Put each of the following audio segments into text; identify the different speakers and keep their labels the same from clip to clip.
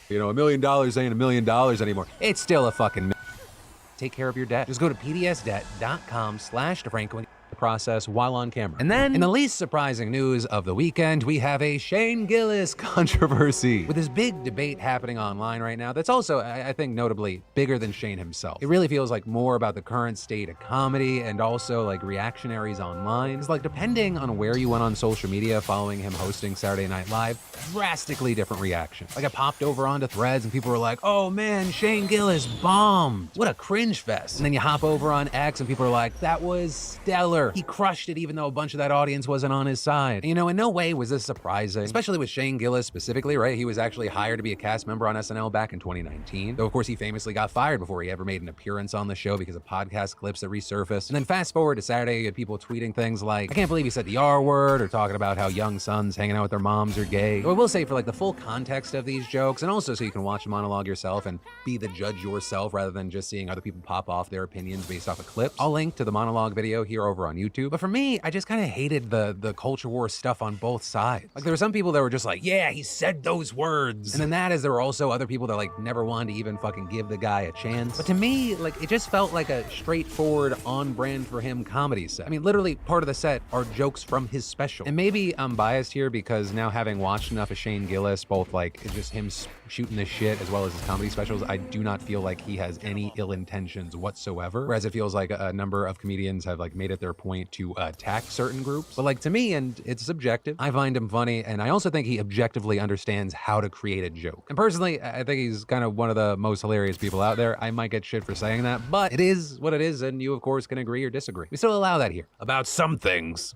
Speaker 1: $1 million ain't $1 million anymore. It's still a fucking take care of your debt. Just go to pdsdebt.com/DeFranco and the process while on camera. And then, in the least surprising news of the weekend, we have a Shane Gillis controversy. With this big debate happening online right now that's also, I think, notably bigger than Shane himself. It really feels like more about the current state of comedy and also like reactionaries online. It's like depending on where you went on social media following him hosting Saturday Night Live, drastically different reactions. Like I popped over onto Threads and people were like, oh man, Shane Gillis bombed. What a cringe fest. And then you hop over on X and people are like, that was stellar. He crushed it even though a bunch of that audience wasn't on his side. And, in no way was this surprising, especially with Shane Gillis specifically, right? He was actually hired to be a cast member on SNL back in 2019. Though of course he famously got fired before he ever made an appearance on the show because of podcast clips that resurfaced. And then fast forward to Saturday, you had people tweeting things like, I can't believe he said the R word, or talking about how young sons hanging out with their moms are gay. Though I will say for like the full context of these jokes, and also so you can watch the monologue yourself and be the judge yourself rather than just seeing other people pop off their opinions based off a clip, I'll link to the monologue video here over on YouTube. But for me, I just kind of hated the culture war stuff on both sides. Like there were some people that were just like, yeah, he said those words. And then that is there were also other people that like never wanted to even fucking give the guy a chance. But to me, like it just felt like a straightforward on brand for him comedy set. I mean, literally part of the set are jokes from his special. And maybe I'm biased here because now having watched enough of Shane Gillis, both like just him shooting the shit as well as his comedy specials, I do not feel like he has any ill intentions whatsoever. Whereas it feels like a number of comedians have like made it their point to attack certain groups. But like to me, and it's subjective, I find him funny, and I also think he objectively understands how to create a joke. And personally, I think he's kind of one of the most hilarious people out there. I might get shit for saying that, but it is what it is, and you of course can agree or disagree. We still allow that here. About some things.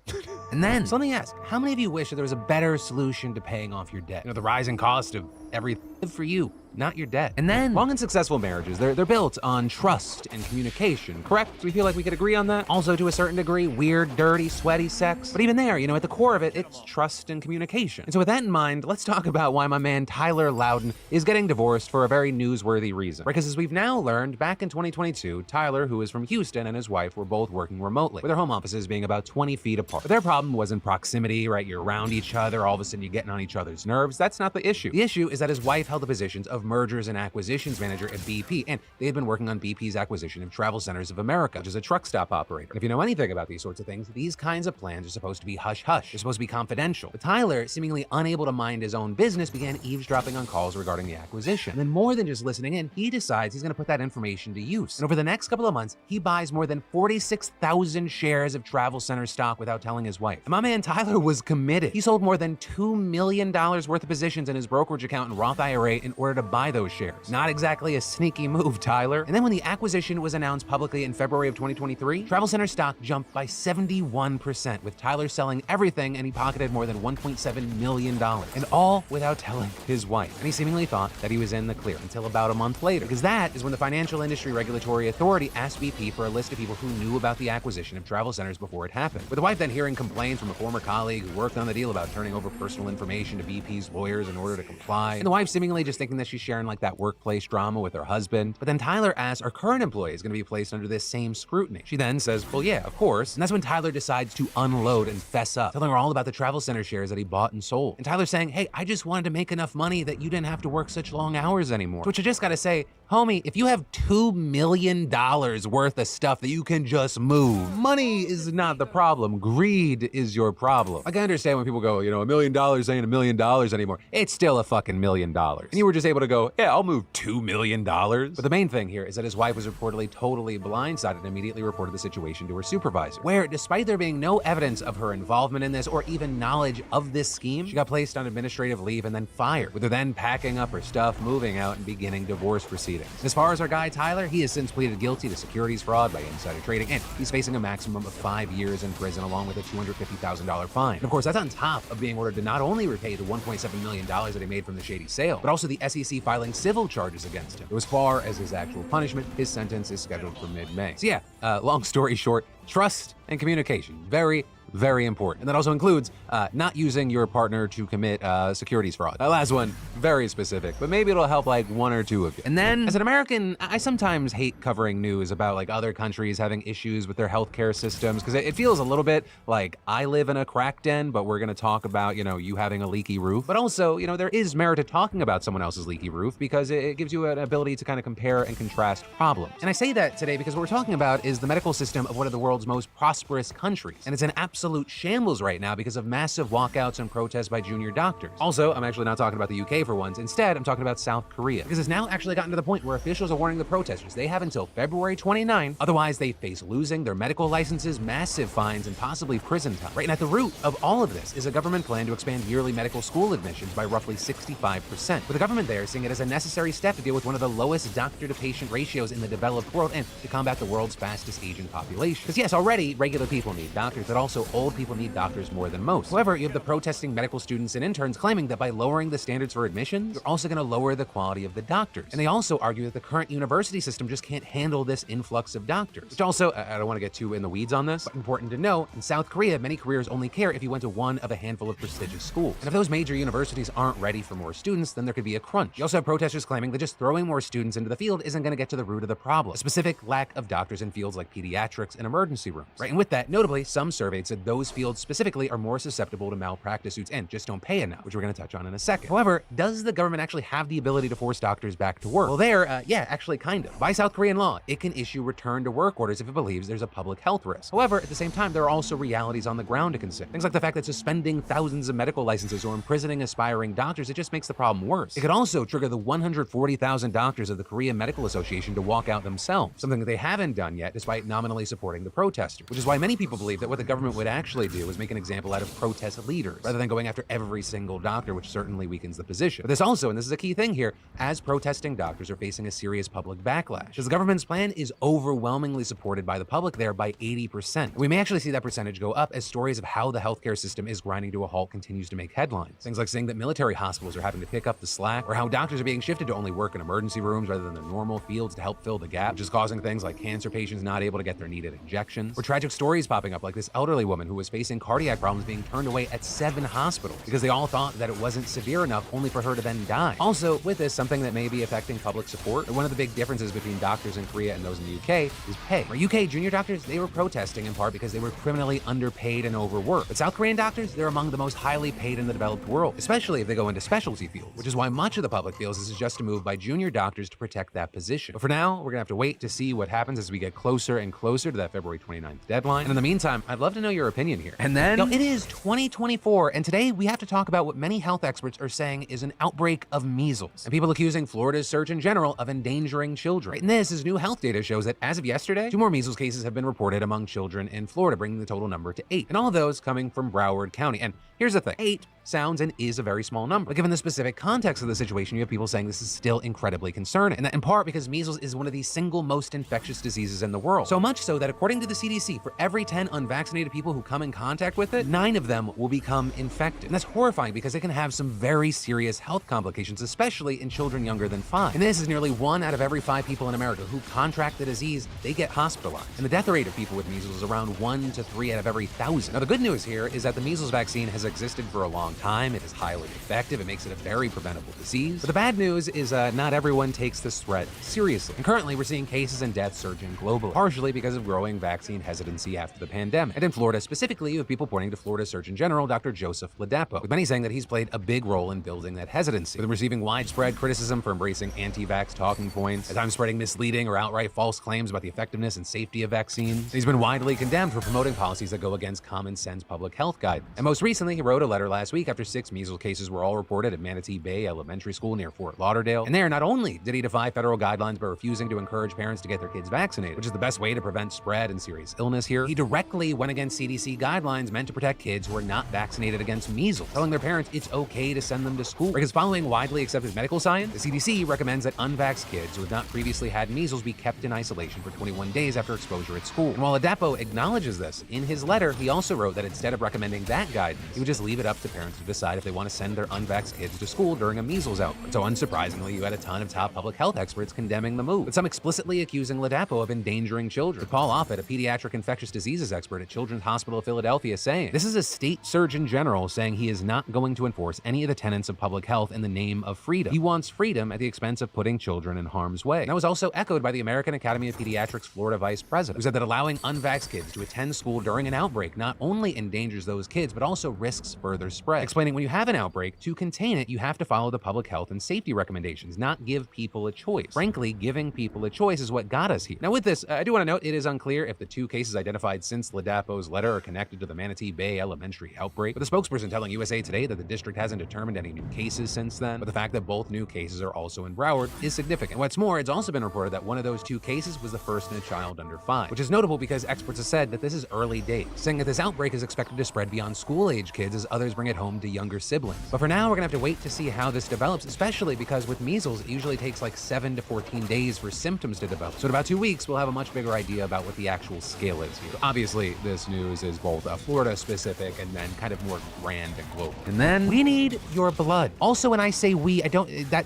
Speaker 1: And then, so let me ask, how many of you wish that there was a better solution to paying off your debt? The rising cost of everything for you, not your debt. And then, long and successful marriages, they're built on trust and communication, correct? We feel like we could agree on that. Also, to a certain degree, weird, dirty, sweaty sex. But even there, at the core of it, it's trust and communication. And so with that in mind, let's talk about why my man Tyler Loudon is getting divorced for a very newsworthy reason. Because as we've now learned, back in 2022, Tyler, who is from Houston, and his wife were both working remotely, with their home offices being about 20 feet apart. But their problem wasn't proximity, right? You're around each other, all of a sudden you're getting on each other's nerves. That's not the issue. The issue is that his wife held the positions of mergers and acquisitions manager at BP, and they had been working on BP's acquisition of Travel Centers of America, which is a truck stop operator. And if you know anything about these sorts of things, these kinds of plans are supposed to be hush-hush. They're supposed to be confidential. But Tyler, seemingly unable to mind his own business, began eavesdropping on calls regarding the acquisition. And then more than just listening in, he decides he's going to put that information to use. And over the next couple of months, he buys more than 46,000 shares of Travel Center stock without telling his wife. And my man Tyler was committed. He sold more than $2 million worth of positions in his brokerage account and Roth IRA in order to buy those shares. Not exactly a sneaky move, Tyler. And then when the acquisition was announced publicly in February of 2023, Travel Center stock jumped by 71%, with Tyler selling everything, and he pocketed more than $1.7 million. And all without telling his wife. And he seemingly thought that he was in the clear until about a month later, because that is when the Financial Industry Regulatory Authority asked BP for a list of people who knew about the acquisition of Travel Centers before it happened. With the wife then hearing complaints from a former colleague who worked on the deal about turning over personal information to BP's lawyers in order to comply, and the wife seemingly just thinking that she's sharing like that workplace drama with her husband. But then Tyler asks, our current employee is going to be placed under this same scrutiny? She then says, well, yeah, of course. And that's when Tyler decides to unload and fess up, telling her all about the Travel Center shares that he bought and sold. And Tyler saying, hey, I just wanted to make enough money that you didn't have to work such long hours anymore. To which I just gotta say, homie, if you have $2 million worth of stuff that you can just move, money is not the problem. Greed is your problem. Like, I understand when people go, $1 million ain't $1 million anymore. It's still a fucking $1 million. And you were just able to go, yeah, I'll move $2 million. But the main thing here is that his wife was reportedly totally blindsided and immediately reported the situation to her supervisor, where despite there being no evidence of her involvement in this or even knowledge of this scheme, she got placed on administrative leave and then fired, with her then packing up her stuff, moving out, and beginning divorce proceedings. As far as our guy Tyler, he has since pleaded guilty to securities fraud by insider trading, and he's facing a maximum of 5 years in prison along with a $250,000 fine. And of course, that's on top of being ordered to not only repay the $1.7 million that he made from the shady sale, but also the SEC filing civil charges against him. So as far as his actual punishment, his sentence is scheduled for mid-May. So yeah, long story short, trust and communication. Very, Very important. And that also includes not using your partner to commit securities fraud. That last one, very specific, but maybe it'll help like one or two of you. And then, as an American, I sometimes hate covering news about like other countries having issues with their healthcare systems, because it feels a little bit like I live in a crack den, but we're gonna talk about, you having a leaky roof. But also, there is merit to talking about someone else's leaky roof because it gives you an ability to kind of compare and contrast problems. And I say that today because what we're talking about is the medical system of one of the world's most prosperous countries. And it's an absolute shambles right now because of massive walkouts and protests by junior doctors. Also, I'm actually not talking about the UK for once. Instead, I'm talking about South Korea, because it's now actually gotten to the point where officials are warning the protesters they have until February 29, otherwise they face losing their medical licenses, massive fines, and possibly prison time. Right, and at the root of all of this is a government plan to expand yearly medical school admissions by roughly 65%, with the government there seeing it as a necessary step to deal with one of the lowest doctor-to-patient ratios in the developed world and to combat the world's fastest aging population. Because yes, already regular people need doctors, but also old people need doctors more than most. However, you have the protesting medical students and interns claiming that by lowering the standards for admissions, you're also going to lower the quality of the doctors. And they also argue that the current university system just can't handle this influx of doctors. Which also, I don't want to get too in the weeds on this, but important to know, in South Korea, many careers only care if you went to one of a handful of prestigious schools. And if those major universities aren't ready for more students, then there could be a crunch. You also have protesters claiming that just throwing more students into the field isn't going to get to the root of the problem, a specific lack of doctors in fields like pediatrics and emergency rooms. Right, and with that, notably, some surveys said those fields specifically are more susceptible to malpractice suits and just don't pay enough, which we're going to touch on in a second. However, does the government actually have the ability to force doctors back to work? Well, yeah, actually kind of. By South Korean law, it can issue return to work orders if it believes there's a public health risk. However, at the same time, there are also realities on the ground to consider. Things like the fact that suspending thousands of medical licenses or imprisoning aspiring doctors, it just makes the problem worse. It could also trigger the 140,000 doctors of the Korean Medical Association to walk out themselves, something that they haven't done yet despite nominally supporting the protesters, which is why many people believe that what the government would actually do is make an example out of protest leaders rather than going after every single doctor, which certainly weakens the position. But this also, and this is a key thing here, as protesting doctors are facing a serious public backlash, because the government's plan is overwhelmingly supported by the public there by 80%. We may actually see that percentage go up as stories of how the healthcare system is grinding to a halt continues to make headlines. Things like saying that military hospitals are having to pick up the slack, or how doctors are being shifted to only work in emergency rooms rather than the normal fields to help fill the gap, which is causing things like cancer patients not able to get their needed injections, or tragic stories popping up like this elderly woman who was facing cardiac problems being turned away at 7 hospitals because they all thought that it wasn't severe enough, only for her to then die. Also, with this, something that may be affecting public support, one of the big differences between doctors in Korea and those in the UK is pay. For UK junior doctors, they were protesting in part because they were criminally underpaid and overworked. But South Korean doctors, they're among the most highly paid in the developed world, especially if they go into specialty fields, which is why much of the public feels this is just a move by junior doctors to protect that position. But for now, we're gonna have to wait to see what happens as we get closer and closer to that February 29th deadline. And in the meantime, I'd love to know your opinion here. And then, it is 2024, and today we have to talk about what many health experts are saying is an outbreak of measles, and people accusing Florida's Surgeon General of endangering children. And this is new health data shows that as of yesterday, 2 more measles cases have been reported among children in Florida, bringing the total number to 8, and all of those coming from Broward County. And here's the thing, 8 sounds and is a very small number. But given the specific context of the situation, you have people saying this is still incredibly concerning. And that in part because measles is one of the single most infectious diseases in the world. So much so that according to the CDC, for every 10 unvaccinated people who come in contact with it, 9 of them will become infected. And that's horrifying because it can have some very serious health complications, especially in children younger than 5. And this is nearly 1 out of every 5 people in America who contract the disease, they get hospitalized. And the death rate of people with measles is around 1 to 3 out of every 1,000. Now the good news here is that the measles vaccine has existed for a long time. It is highly effective. It makes it a very preventable disease. But the bad news is not everyone takes this threat seriously. And currently we're seeing cases and deaths surging globally, partially because of growing vaccine hesitancy after the pandemic. And in Florida specifically, you have people pointing to Florida Surgeon General Dr. Joseph Ladapo, with many saying that he's played a big role in building that hesitancy, with him receiving widespread criticism for embracing anti-vax talking points, at times spreading misleading or outright false claims about the effectiveness and safety of vaccines. And he's been widely condemned for promoting policies that go against common sense public health guidance. And most recently, he wrote a letter last week after 6 measles cases were all reported at Manatee Bay Elementary School near Fort Lauderdale. And there, not only did he defy federal guidelines by refusing to encourage parents to get their kids vaccinated, which is the best way to prevent spread and serious illness here, he directly went against CDC guidelines meant to protect kids who are not vaccinated against measles, telling their parents it's okay to send them to school. Because following widely accepted medical science, the CDC recommends that unvaxxed kids who have not previously had measles be kept in isolation for 21 days after exposure at school. And while Ladapo acknowledges this, in his letter, he also wrote that instead of recommending that guidance, he would just leave it up to parents parents to decide if they want to send their unvaxxed kids to school during a measles outbreak. So unsurprisingly, you had a ton of top public health experts condemning the move, with some explicitly accusing Ladapo of endangering children. With Paul Offit, a pediatric infectious diseases expert at Children's Hospital of Philadelphia, saying, "This is a state surgeon general saying he is not going to enforce any of the tenets of public health in the name of freedom. He wants freedom at the expense of putting children in harm's way." And that was also echoed by the American Academy of Pediatrics Florida vice president, who said that allowing unvaxxed kids to attend school during an outbreak not only endangers those kids, but also risks further spread. Explaining when you have an outbreak, to contain it, you have to follow the public health and safety recommendations, not give people a choice. Frankly, giving people a choice is what got us here. Now with this, I do want to note it is unclear if the two cases identified since Ladapo's letter are connected to the Manatee Bay Elementary outbreak, with a spokesperson telling USA Today that the district hasn't determined any new cases since then, but the fact that both new cases are also in Broward is significant. What's more, it's also been reported that one of those two cases was the first in a child under 5, which is notable because experts have said that this is early days, saying that this outbreak is expected to spread beyond school-age kids as others bring it home to younger siblings. But for now, we're gonna have to wait to see how this develops, especially because with measles, it usually takes like 7 to 14 days for symptoms to develop. So in about 2 weeks, we'll have a much bigger idea about what the actual scale is here. Obviously, this news is both Florida-specific and then kind of more grand and global. And then we need your blood. Also, when I say we,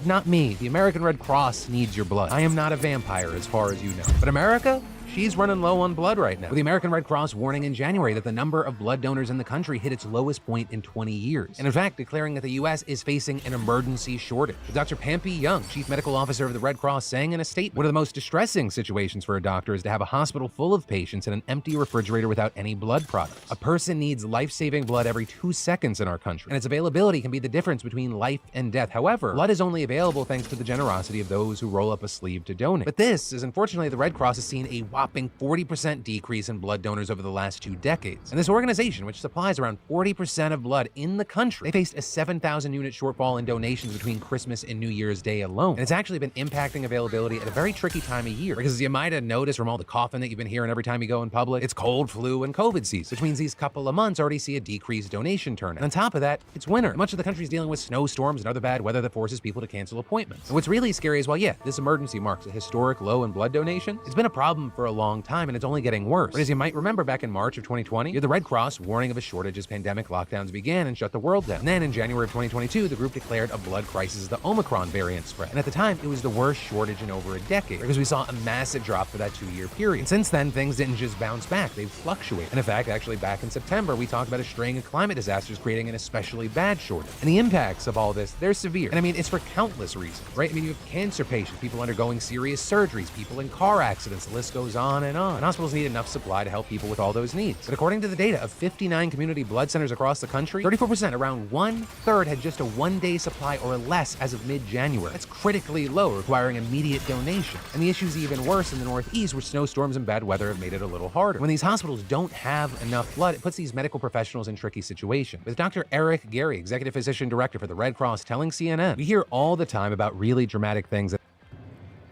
Speaker 1: not me. The American Red Cross needs your blood. I am not a vampire as far as you know. But America? She's running low on blood right now, with the American Red Cross warning in January that the number of blood donors in the country hit its lowest point in 20 years. And in fact, declaring that the U.S. is facing an emergency shortage. With Dr. Pampy Young, Chief Medical Officer of the Red Cross, saying in a statement, "One of the most distressing situations for a doctor is to have a hospital full of patients and an empty refrigerator without any blood products. A person needs life-saving blood every 2 seconds in our country, and its availability can be the difference between life and death. However, blood is only available thanks to the generosity of those who roll up a sleeve to donate." But this is unfortunately the Red Cross has seen a whopping 40% decrease in blood donors over the last 2 decades. And this organization, which supplies around 40% of blood in the country, they faced a 7,000 unit shortfall in donations between Christmas and New Year's Day alone. And it's actually been impacting availability at a very tricky time of year, because as you might have noticed from all the coughing that you've been hearing every time you go in public, it's cold, flu, and COVID season, which means these couple of months already see a decreased donation turnout. And on top of that, it's winter. Much of the country is dealing with snowstorms and other bad weather that forces people to cancel appointments. And what's really scary is, well, yeah, this emergency marks a historic low in blood donation. It's been a problem for a long time, and it's only getting worse. But as you might remember, back in March of 2020, you had the Red Cross warning of a shortage as pandemic lockdowns began and shut the world down. And then in January of 2022, the group declared a blood crisis as the Omicron variant spread. And at the time, it was the worst shortage in over a decade, because we saw a massive drop for that 2-year period. And since then, things didn't just bounce back, they've fluctuated. And in fact, actually back in September, we talked about a string of climate disasters creating an especially bad shortage. And the impacts of all this, they're severe. And I mean, it's for countless reasons, right? I mean, you have cancer patients, people undergoing serious surgeries, people in car accidents, the list goes on. And hospitals need enough supply to help people with all those needs. But according to the data of 59 community blood centers across the country, 34%, around 1/3, had just a 1-day supply or less as of mid-January. That's critically low, requiring immediate donation. And the issue's even worse in the Northeast, where snowstorms and bad weather have made it a little harder. When these hospitals don't have enough blood, it puts these medical professionals in tricky situations. With Dr. Eric Gary, Executive Physician Director for the Red Cross, telling CNN, "We hear all the time about really dramatic things that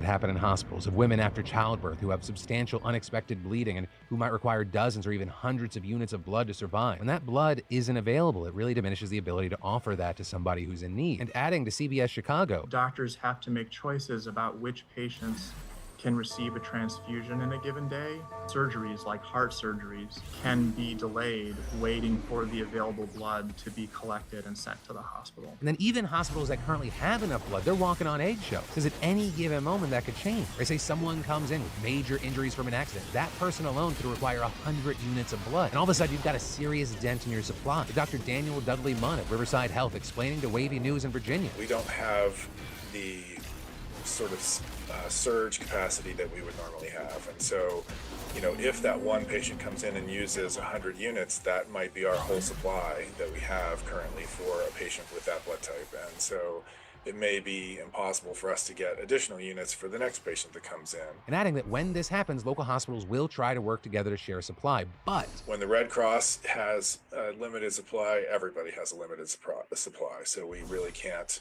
Speaker 1: happen in hospitals, of women after childbirth who have substantial unexpected bleeding and who might require dozens or even hundreds of units of blood to survive. When that blood isn't available, it really diminishes the ability to offer that to somebody who's in need." And adding to CBS Chicago,
Speaker 2: "Doctors have to make choices about which patients can receive a transfusion in a given day. Surgeries like heart surgeries can be delayed waiting for the available blood to be collected and sent to the hospital."
Speaker 1: And then even hospitals that currently have enough blood, they're walking on eggshells, because at any given moment that could change. They say someone comes in with major injuries from an accident. That person alone could require 100 units of blood. And all of a sudden, you've got a serious dent in your supply. Dr. Daniel Dudley Munn of Riverside Health explaining to Wavy News in Virginia,
Speaker 3: "We don't have the sort of surge capacity that we would normally have. And so, if that one patient comes in and uses 100 units, that might be our whole supply that we have currently for a patient with that blood type. And so it may be impossible for us to get additional units for the next patient that comes in."
Speaker 1: And adding that when this happens, local hospitals will try to work together to share supply, but
Speaker 3: when the Red Cross has a limited supply, everybody has a limited supply. So we really can't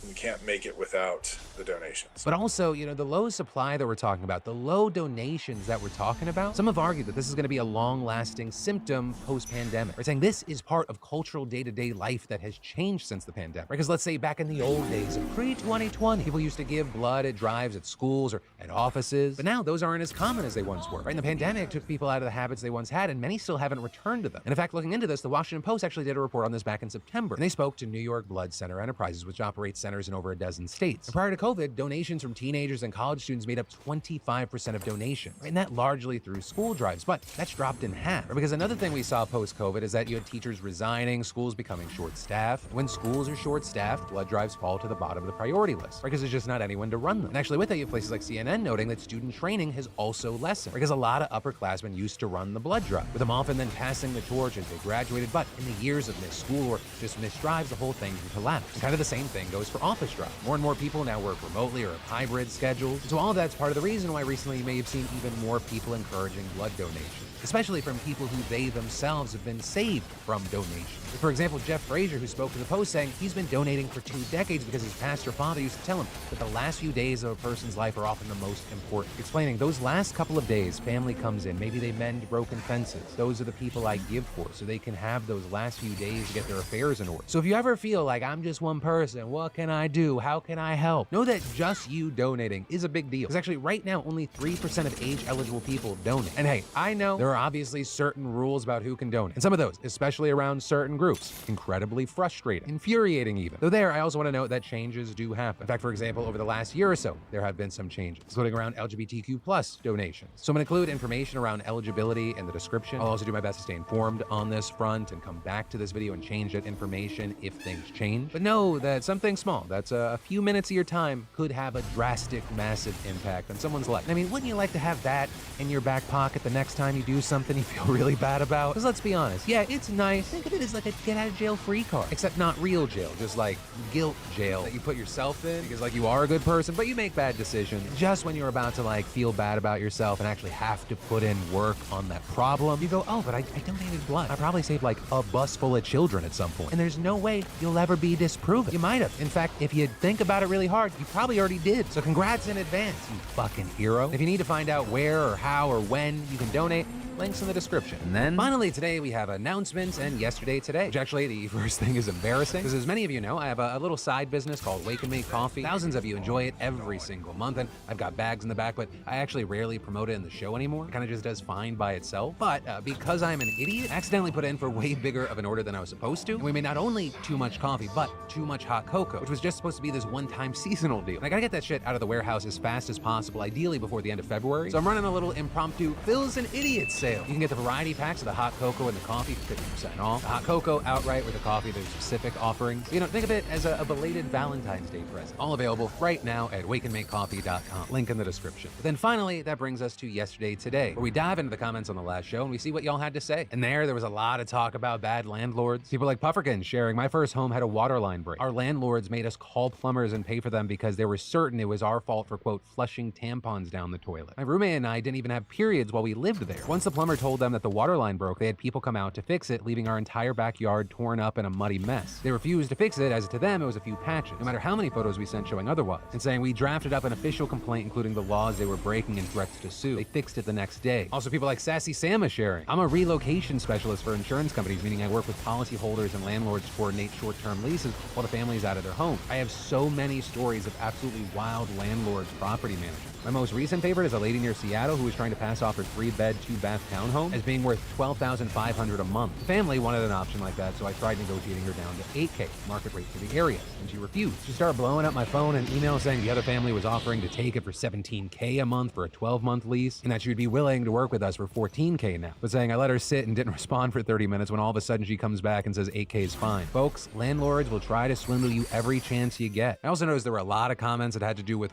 Speaker 3: We can't make it without the donations.
Speaker 1: But also, the low supply that we're talking about, the low donations that we're talking about, some have argued that this is going to be a long-lasting symptom post-pandemic. They're saying this is part of cultural day-to-day life that has changed since the pandemic. Because let's say back in the old days of pre-2020, people used to give blood at drives at schools or at offices, but now those aren't as common as they once were. Right? And the pandemic took people out of the habits they once had, and many still haven't returned to them. And in fact, looking into this, the Washington Post actually did a report on this back in September, and they spoke to New York Blood Center Enterprises, which operates centers in over a dozen states. And prior to COVID, donations from teenagers and college students made up 25% of donations, right? And that largely through school drives, but that's dropped in half. Right? Because another thing we saw post-COVID is that you had teachers resigning, schools becoming short-staffed. When schools are short-staffed, blood drives fall to the bottom of the priority list, right? Because there's just not anyone to run them. And actually with that, you have places like CNN noting that student training has also lessened, because a lot of upperclassmen used to run the blood drive, with them often then passing the torch as they graduated, but in the years of missed school or just missed drives, the whole thing can collapse. And kind of the same thing goes for office drive. More and more people now work remotely or have hybrid schedules. So all of that's part of the reason why recently you may have seen even more people encouraging blood donations, especially from people who they themselves have been saved from donations. For example, Jeff Frazier, who spoke to the Post, saying he's been donating for 2 decades because his pastor father used to tell him that the last few days of a person's life are often the most important. Explaining those last couple of days, family comes in, maybe they mend broken fences. Those are the people I give for, so they can have those last few days to get their affairs in order. So if you ever feel like I'm just one person, what can I do? How can I help? Know that just you donating is a big deal. Because actually right now, only 3% of age-eligible people donate. And hey, I know there are obviously certain rules about who can donate. And some of those, especially around certain groups, incredibly frustrating, infuriating even. Though there, I also want to note that changes do happen. In fact, for example, over the last year or so, there have been some changes, including around LGBTQ+ donations. So I'm going to include information around eligibility in the description. I'll also do my best to stay informed on this front and come back to this video and change that information if things change. But know that something small, that's a few minutes of your time, could have a drastic, massive impact on someone's life. I mean, wouldn't you like to have that in your back pocket the next time you do something you feel really bad about? Because let's be honest, yeah, it's nice. Think of it as like a get out of jail free card, except not real jail, just like guilt jail that you put yourself in because like you are a good person, but you make bad decisions. Just when you're about to like feel bad about yourself and actually have to put in work on that problem, you go, oh, but I donated blood. I probably saved like a bus full of children at some point. And there's no way you'll ever be disproven. You might have. In fact, if you think about it really hard, you probably already did. So congrats in advance, you fucking hero. If you need to find out where or how or when you can donate, links in the description. And then finally today we have announcements and yesterday today, which actually the first thing is embarrassing because as many of you know, I have a little side business called Wake and Make Coffee. Thousands of you enjoy it every single month and I've got bags in the back, but I actually rarely promote it in the show anymore. It kind of just does fine by itself. But because I'm an idiot, I accidentally put in for way bigger of an order than I was supposed to. And we made not only too much coffee, but too much hot cocoa, which was just supposed to be this one-time seasonal deal. And I gotta get that shit out of the warehouse as fast as possible, ideally before the end of February. So I'm running a little impromptu Phil's an Idiot sale. You can get the variety packs of the hot cocoa and the coffee for 50% off. The hot cocoa outright with the coffee, there's specific offerings. Think of it as a belated Valentine's Day present. All available right now at wakeandmakecoffee.com. Link in the description. But then finally, that brings us to yesterday today, where we dive into the comments on the last show and we see what y'all had to say. And there was a lot of talk about bad landlords. People like Pufferkin sharing, my first home had a water line break. Our landlords made us call plumbers and pay for them because they were certain it was our fault for, quote, flushing tampons down the toilet. My roommate and I didn't even have periods while we lived there. Once the plumber told them that the water line broke, they had people come out to fix it, leaving our entire backyard torn up in a muddy mess. They refused to fix it, as to them it was a few patches, no matter how many photos we sent showing otherwise, and saying we drafted up an official complaint including the laws they were breaking and threats to sue. They fixed it the next day. Also people like Sassy Sama sharing, I'm a relocation specialist for insurance companies, meaning I work with policyholders and landlords to coordinate short-term leases while the family's out of their home. I have so many stories of absolutely wild landlords, property managers. My most recent favorite is a lady near Seattle who was trying to pass off her 3-bed, 2-bath townhome as being worth $12,500 a month. The family wanted an option like that, so I tried negotiating her down to $8K, market rate for the area, and she refused. She started blowing up my phone and email saying the other family was offering to take it for $17K a month for a 12-month lease, and that she would be willing to work with us for $14K now, but saying I let her sit and didn't respond for 30 minutes when all of a sudden she comes back and says 8K is fine. Folks, landlords will try to swindle you every chance you get. I also noticed there were a lot of comments that had to do with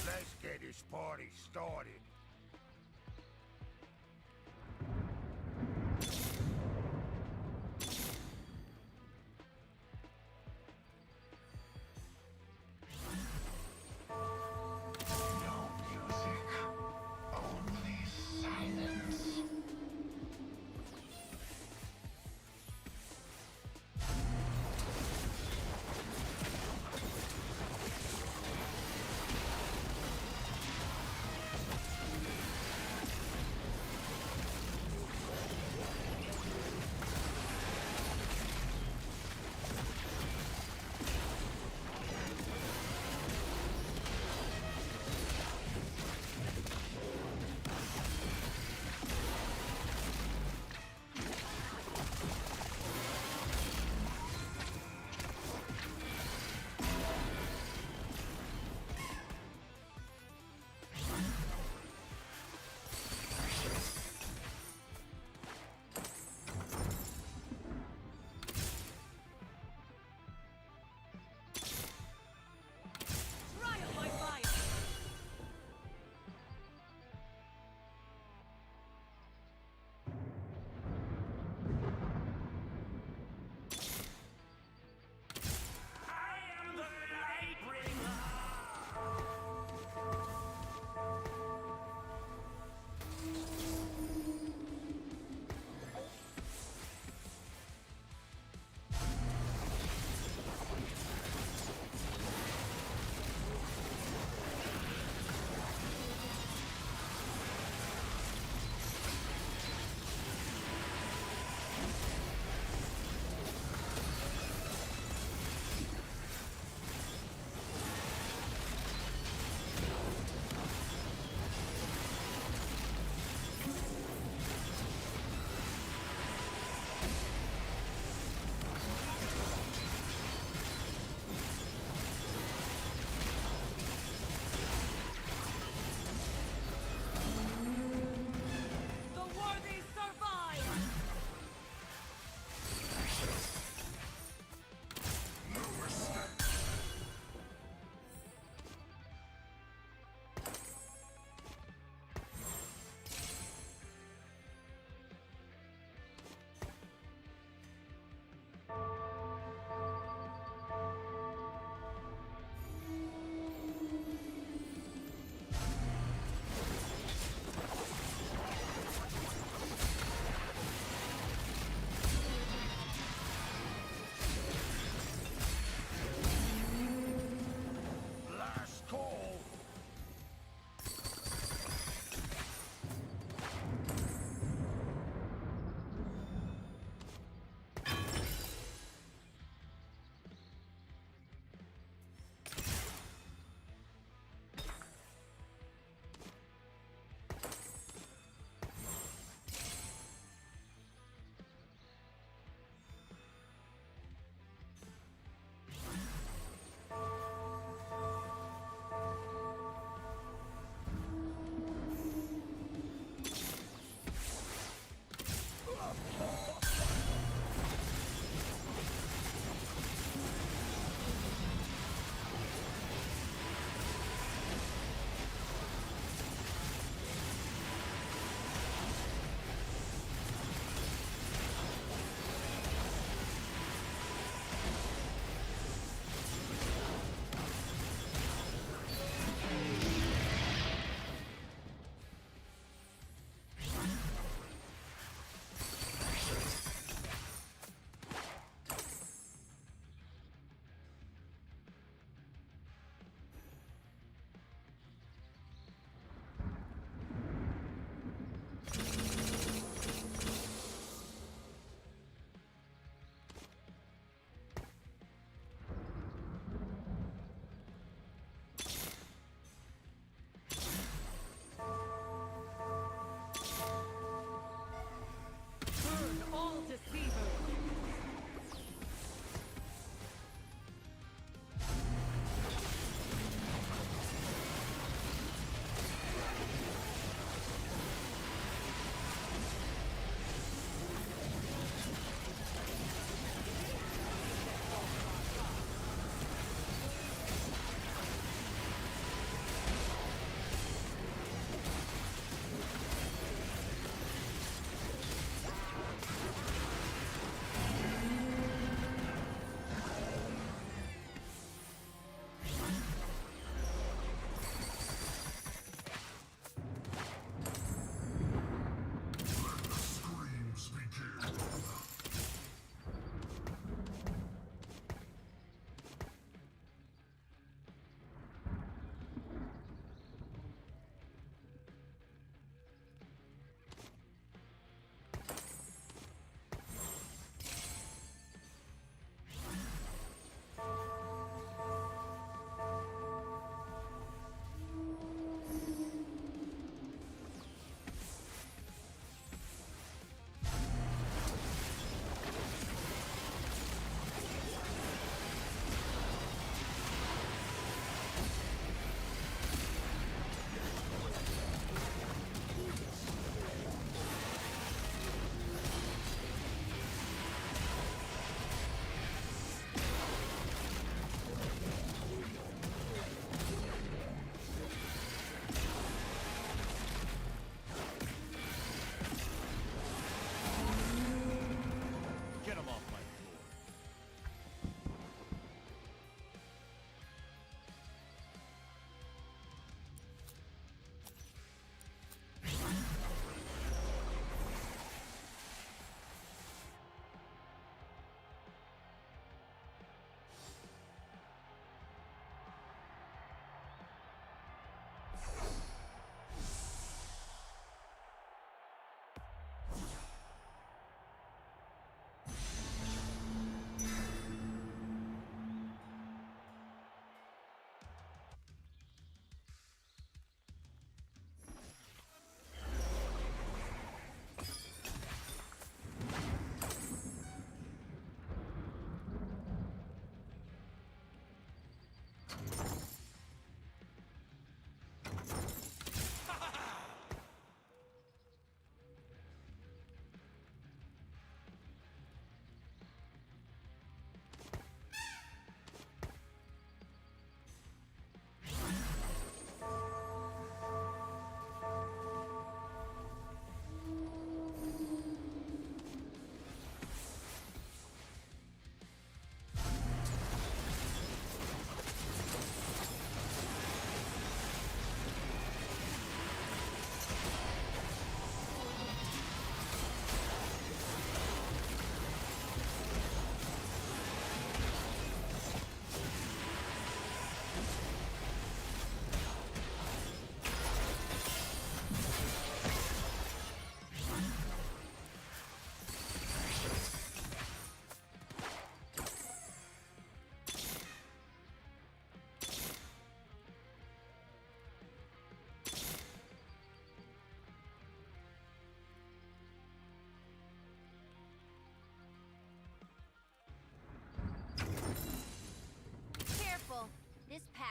Speaker 4: Let's get this party started.
Speaker 5: No music, only silence.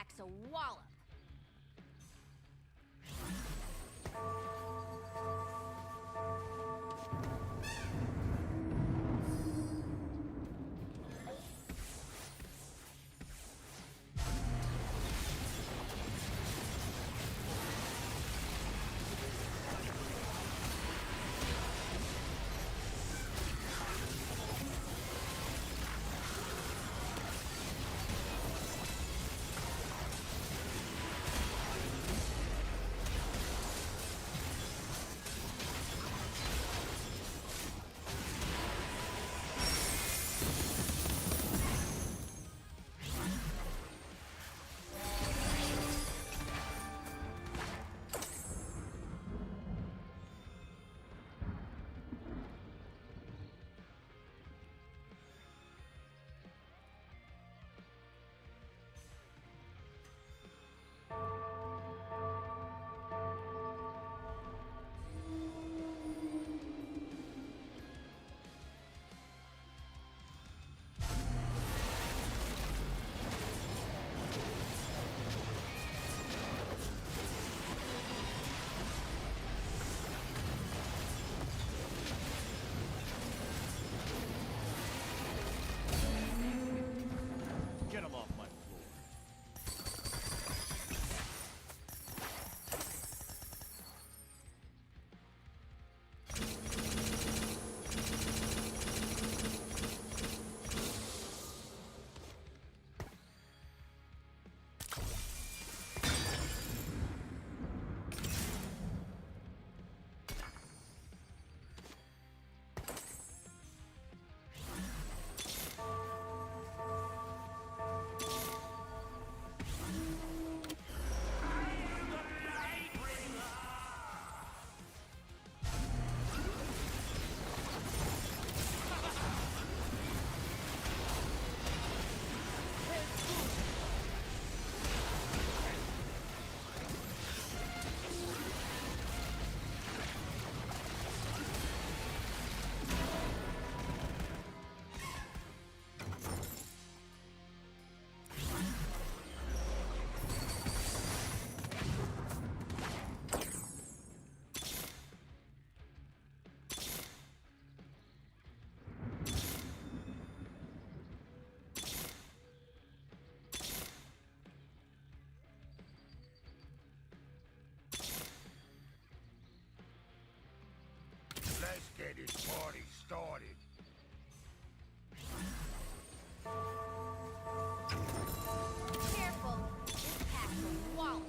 Speaker 6: packs a wallop.
Speaker 7: Get him off my floor.
Speaker 4: Let's get this party started.
Speaker 6: Careful, this pack's a wallop.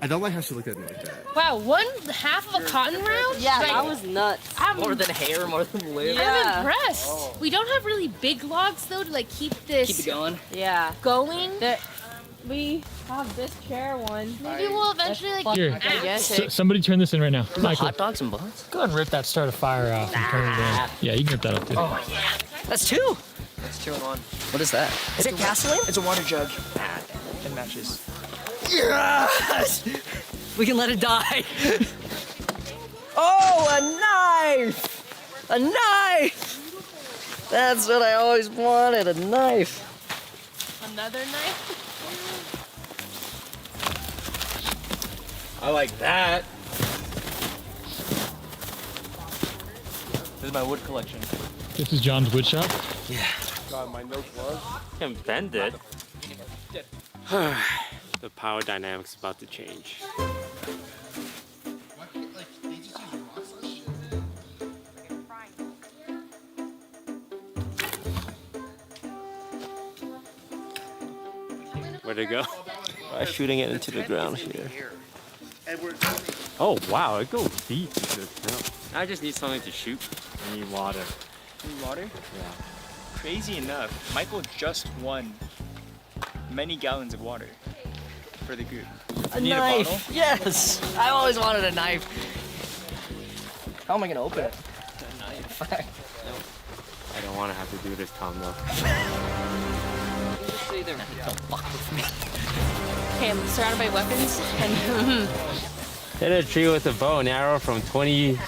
Speaker 8: I don't like how she looked at me like that.
Speaker 9: Wow, 1/2 of a cotton round?
Speaker 10: Yeah,
Speaker 9: Like,
Speaker 10: that was nuts.
Speaker 11: More than hair, more than limbs.
Speaker 9: I'm impressed. We don't have really big logs though to like keep this
Speaker 11: Keep it going.
Speaker 10: Yeah.
Speaker 9: going.
Speaker 10: We have this chair one.
Speaker 9: Maybe we'll eventually like
Speaker 12: Here,
Speaker 10: Yes.
Speaker 12: somebody turn this in right now. Michael,
Speaker 11: Hot dogs and buns?
Speaker 12: go ahead and rip that start a fire off and turn it in. Yeah, you can rip that up too.
Speaker 11: Oh, yeah. That's 2. That's 2 in 1. What is that? Is it gasoline?
Speaker 7: It's a water jug. It matches.
Speaker 11: Yes! We can let it die. Oh, a knife! A knife! That's what I always wanted, a knife.
Speaker 9: another knife.
Speaker 7: I like that. This is my wood collection.
Speaker 12: This is John's wood shop.
Speaker 11: Yeah.
Speaker 7: God, my no gloves.
Speaker 13: Can bend it. The power dynamics about to change. Where'd it go? Shooting it into the ground here. Oh wow, it goes deep into the ground. I just need something to shoot. I need water.
Speaker 7: Need water?
Speaker 13: Yeah.
Speaker 7: Crazy enough, Michael just won many gallons of water for the group.
Speaker 11: A
Speaker 7: Need
Speaker 11: knife.
Speaker 7: a bottle?
Speaker 11: Yes. I always wanted a knife. How am I gonna open it?
Speaker 7: A knife.
Speaker 13: I don't want to have to do this, Tom, though.
Speaker 11: Just say they're don't fuck with me.
Speaker 9: Okay, I'm surrounded by weapons and
Speaker 13: Hit a tree with a bow and arrow from 20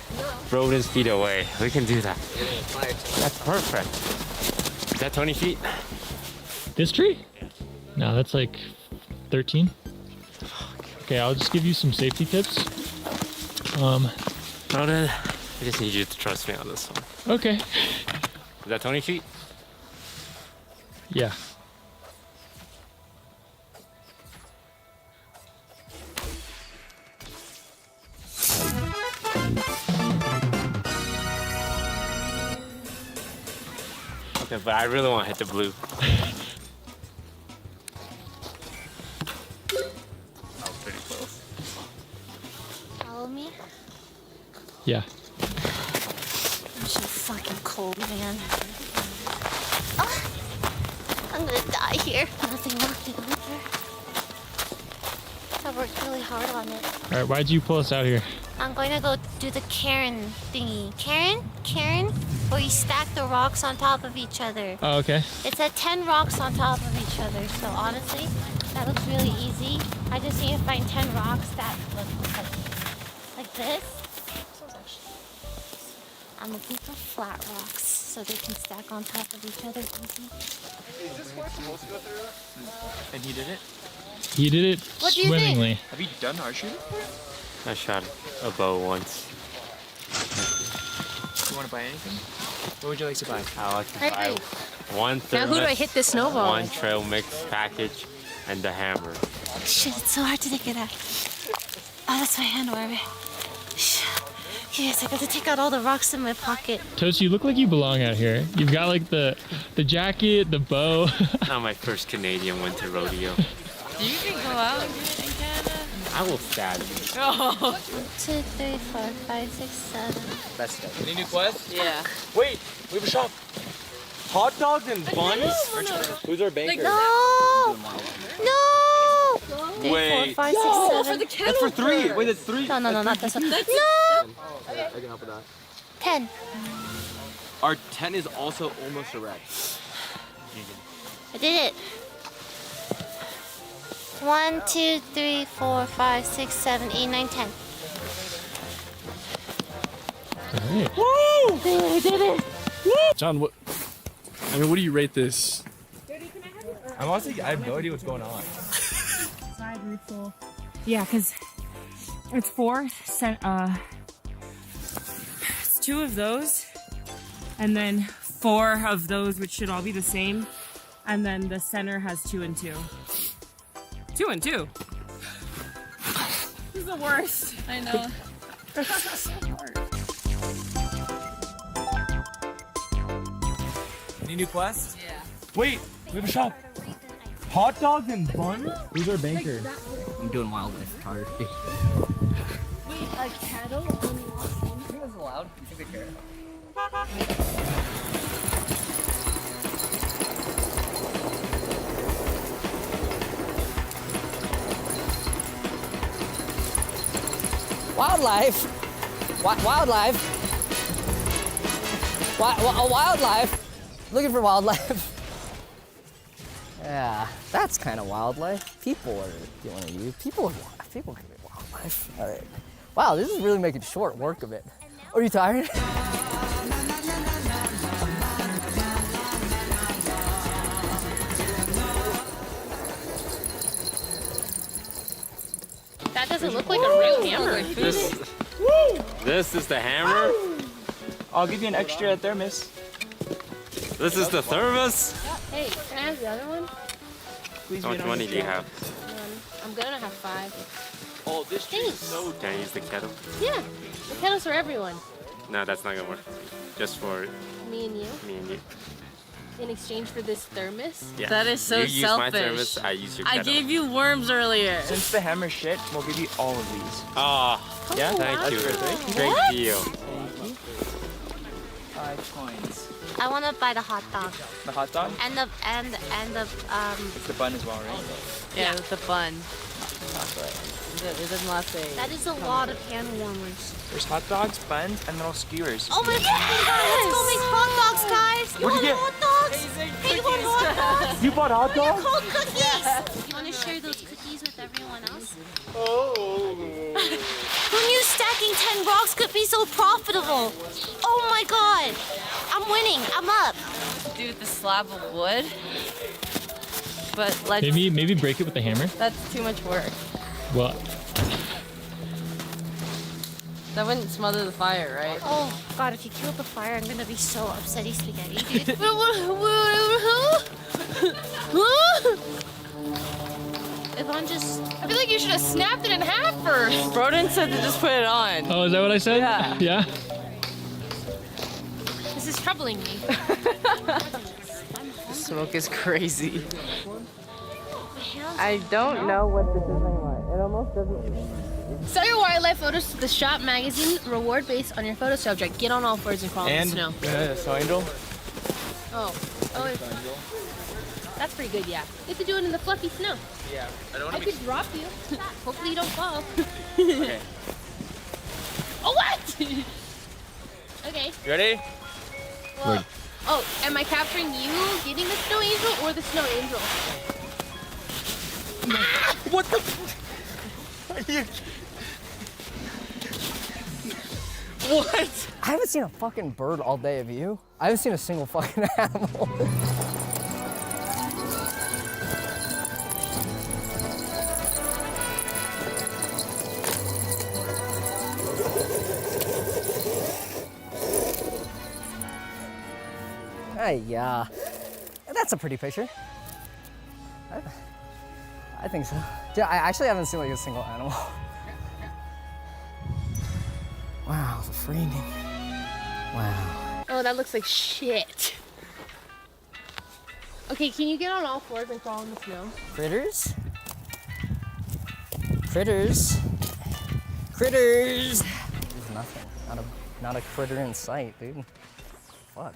Speaker 13: rodents feet away. We can do that. That's perfect. Is that 20 feet?
Speaker 12: This tree? No, that's like 13. Okay, I'll just give you some safety tips.
Speaker 13: Ronan, I just need you to trust me on this one.
Speaker 12: Okay.
Speaker 13: Is that 20 feet?
Speaker 12: Yeah.
Speaker 13: Okay, but I really want to hit the blue. That was pretty close.
Speaker 6: Follow me?
Speaker 12: Yeah.
Speaker 6: I'm so fucking cold, man. Oh, I'm gonna die here. Nothing over. I worked really hard on it.
Speaker 12: All right, why'd you pull us out here?
Speaker 6: I'm going to go do the Karen thingy. Karen? Where you stack the rocks on top of each other.
Speaker 12: Oh, okay.
Speaker 6: It's at 10 rocks on top of each other. So honestly, that looks really easy. I just need to find 10 rocks that look like this. I'm looking for flat rocks so they can stack on top of each other easy.
Speaker 7: Is this one supposed to go through? And he did it?
Speaker 12: He did it
Speaker 6: What do you
Speaker 12: swimmingly.
Speaker 7: Have you done hard shooting?
Speaker 13: I shot a bow once.
Speaker 7: You want to buy anything? What would you like to buy?
Speaker 13: I like to
Speaker 9: Hey,
Speaker 13: buy
Speaker 9: hey.
Speaker 13: one
Speaker 9: Now
Speaker 13: thermos,
Speaker 9: who do I hit this snowball?
Speaker 13: one trail mix package, and the hammer.
Speaker 6: Shit, it's so hard to take it out. Oh, that's my hand, Warby. Yes, I got to take out all the rocks in my pocket.
Speaker 12: Toast, you look like you belong out here. You've got like the jacket, the bow.
Speaker 13: Not my first Canadian winter rodeo.
Speaker 10: You can go out in Canada.
Speaker 13: I will stab you.
Speaker 10: Oh.
Speaker 6: 2, 3, 4, 5, 6, 7.
Speaker 7: That's it. Any new quests?
Speaker 10: Yeah.
Speaker 7: Wait, we have a shop. Hot dogs and buns? Who's our banker?
Speaker 6: No! No! 3,
Speaker 7: Wait.
Speaker 6: 4, 5, 6, 7.
Speaker 7: That's for 3. Wait, that's 3.
Speaker 6: No, not this one. No!
Speaker 7: I can help with that.
Speaker 6: 10.
Speaker 7: Our 10 is also almost a red.
Speaker 6: I did it. 1, 2, 3, 4, 5, 6, 7, 8, 9, 10.
Speaker 12: Alright.
Speaker 6: I did it.
Speaker 8: John, what do you rate this?
Speaker 7: I'm honestly, I have no idea what's going on.
Speaker 14: Side refill. Yeah, because it's 4. It's 2 of those, and then 4 of those, which should all be the same, and then the center has 2 and 2. 2 and 2. This is the worst.
Speaker 10: I know.
Speaker 7: Any new quests?
Speaker 10: Yeah.
Speaker 7: Wait, we have a shop. Hot dogs and buns? Who's our banker?
Speaker 11: I'm doing wildlife photography.
Speaker 10: Wait, a cattle on
Speaker 11: You think that's allowed? You think they care? Wildlife? Wildlife? Wildlife? Looking for wildlife? Yeah, that's kind of wildlife. People are doing you. People can be wildlife. All right. Wow, this is really making short work of it. Are you tired?
Speaker 9: That doesn't look like a real hammer.
Speaker 13: This is the hammer.
Speaker 7: I'll give you an extra thermos.
Speaker 13: This is the thermos.
Speaker 9: Hey, can I have the other one?
Speaker 7: Please
Speaker 13: How much money do you have?
Speaker 9: I'm gonna have 5.
Speaker 7: Oh, this tree is so
Speaker 13: Can I use the kettle?
Speaker 9: Yeah, the kettle's for everyone.
Speaker 13: No, that's not gonna work. Just for
Speaker 9: Me and you,
Speaker 13: me and you.
Speaker 9: in exchange for this thermos.
Speaker 13: Yeah.
Speaker 10: That is so
Speaker 13: you use my
Speaker 10: selfish.
Speaker 13: thermos, I use your
Speaker 10: I
Speaker 13: kettle.
Speaker 10: gave you worms earlier.
Speaker 7: Since the hammer shit, we'll give you all of these.
Speaker 13: Ah,
Speaker 7: Yeah?
Speaker 13: thank you.
Speaker 7: That's
Speaker 13: Great
Speaker 9: What?
Speaker 13: deal.
Speaker 7: 5 coins.
Speaker 6: I want to buy the hot dog
Speaker 7: The hot dog?
Speaker 6: and the
Speaker 7: It's the bun as well, right?
Speaker 10: Yeah, with the bun. Chocolate. It doesn't last a.
Speaker 6: That is a lot of hand warmers.
Speaker 7: There's hot dogs, buns, and little skewers.
Speaker 6: Oh my god! Let's go make hot dogs, guys. You
Speaker 7: What'd
Speaker 6: want
Speaker 7: you get?
Speaker 6: hot dogs? Hey, you want hot dogs?
Speaker 7: You bought hot
Speaker 6: They're
Speaker 7: dogs?
Speaker 6: called cookies. You want to share those cookies with everyone else? Who knew stacking 10 rocks could be so profitable? Oh my god! I'm winning. I'm up.
Speaker 10: Do with the slab of wood. But let's.
Speaker 12: Maybe break it with the hammer.
Speaker 10: That's too much work.
Speaker 12: Well,
Speaker 10: That wouldn't smother the fire, right?
Speaker 6: Oh god, if you kill the fire, I'm gonna be so upsetty spaghetti, dude. If I'm just...
Speaker 9: I feel like you should have snapped it in half first.
Speaker 10: Broden said to just put it on.
Speaker 12: oh, is that what I said?
Speaker 10: Yeah.
Speaker 12: Yeah.
Speaker 9: This is troubling me.
Speaker 10: The smoke is crazy. I don't know what this is anymore. It almost doesn't.
Speaker 9: Sell your wildlife photos to the Shop magazine. Reward based on your photo subject. Get on all fours and crawl in the snow.
Speaker 7: Snow angel.
Speaker 9: Oh, that's pretty good. Yeah, you have to do it in the fluffy snow.
Speaker 7: Yeah. I don't
Speaker 9: I could drop you. Hopefully you don't fall.
Speaker 7: Okay.
Speaker 9: Oh what? Okay.
Speaker 7: You ready?
Speaker 9: Well, oh, am I capturing you getting the snow angel or the snow angel?
Speaker 7: What the? What?
Speaker 11: I haven't seen a fucking bird all day, have you? I haven't seen a single fucking animal. Hey, yeah. That's a pretty picture. I think so. Dude, I actually haven't seen like a single animal. Wow, the framing. Wow.
Speaker 9: Oh, that looks like shit. Okay, can you get on all fours and crawl in the snow?
Speaker 11: Critters? Critters? Critters! There's nothing. Not a critter in sight, dude. Fuck.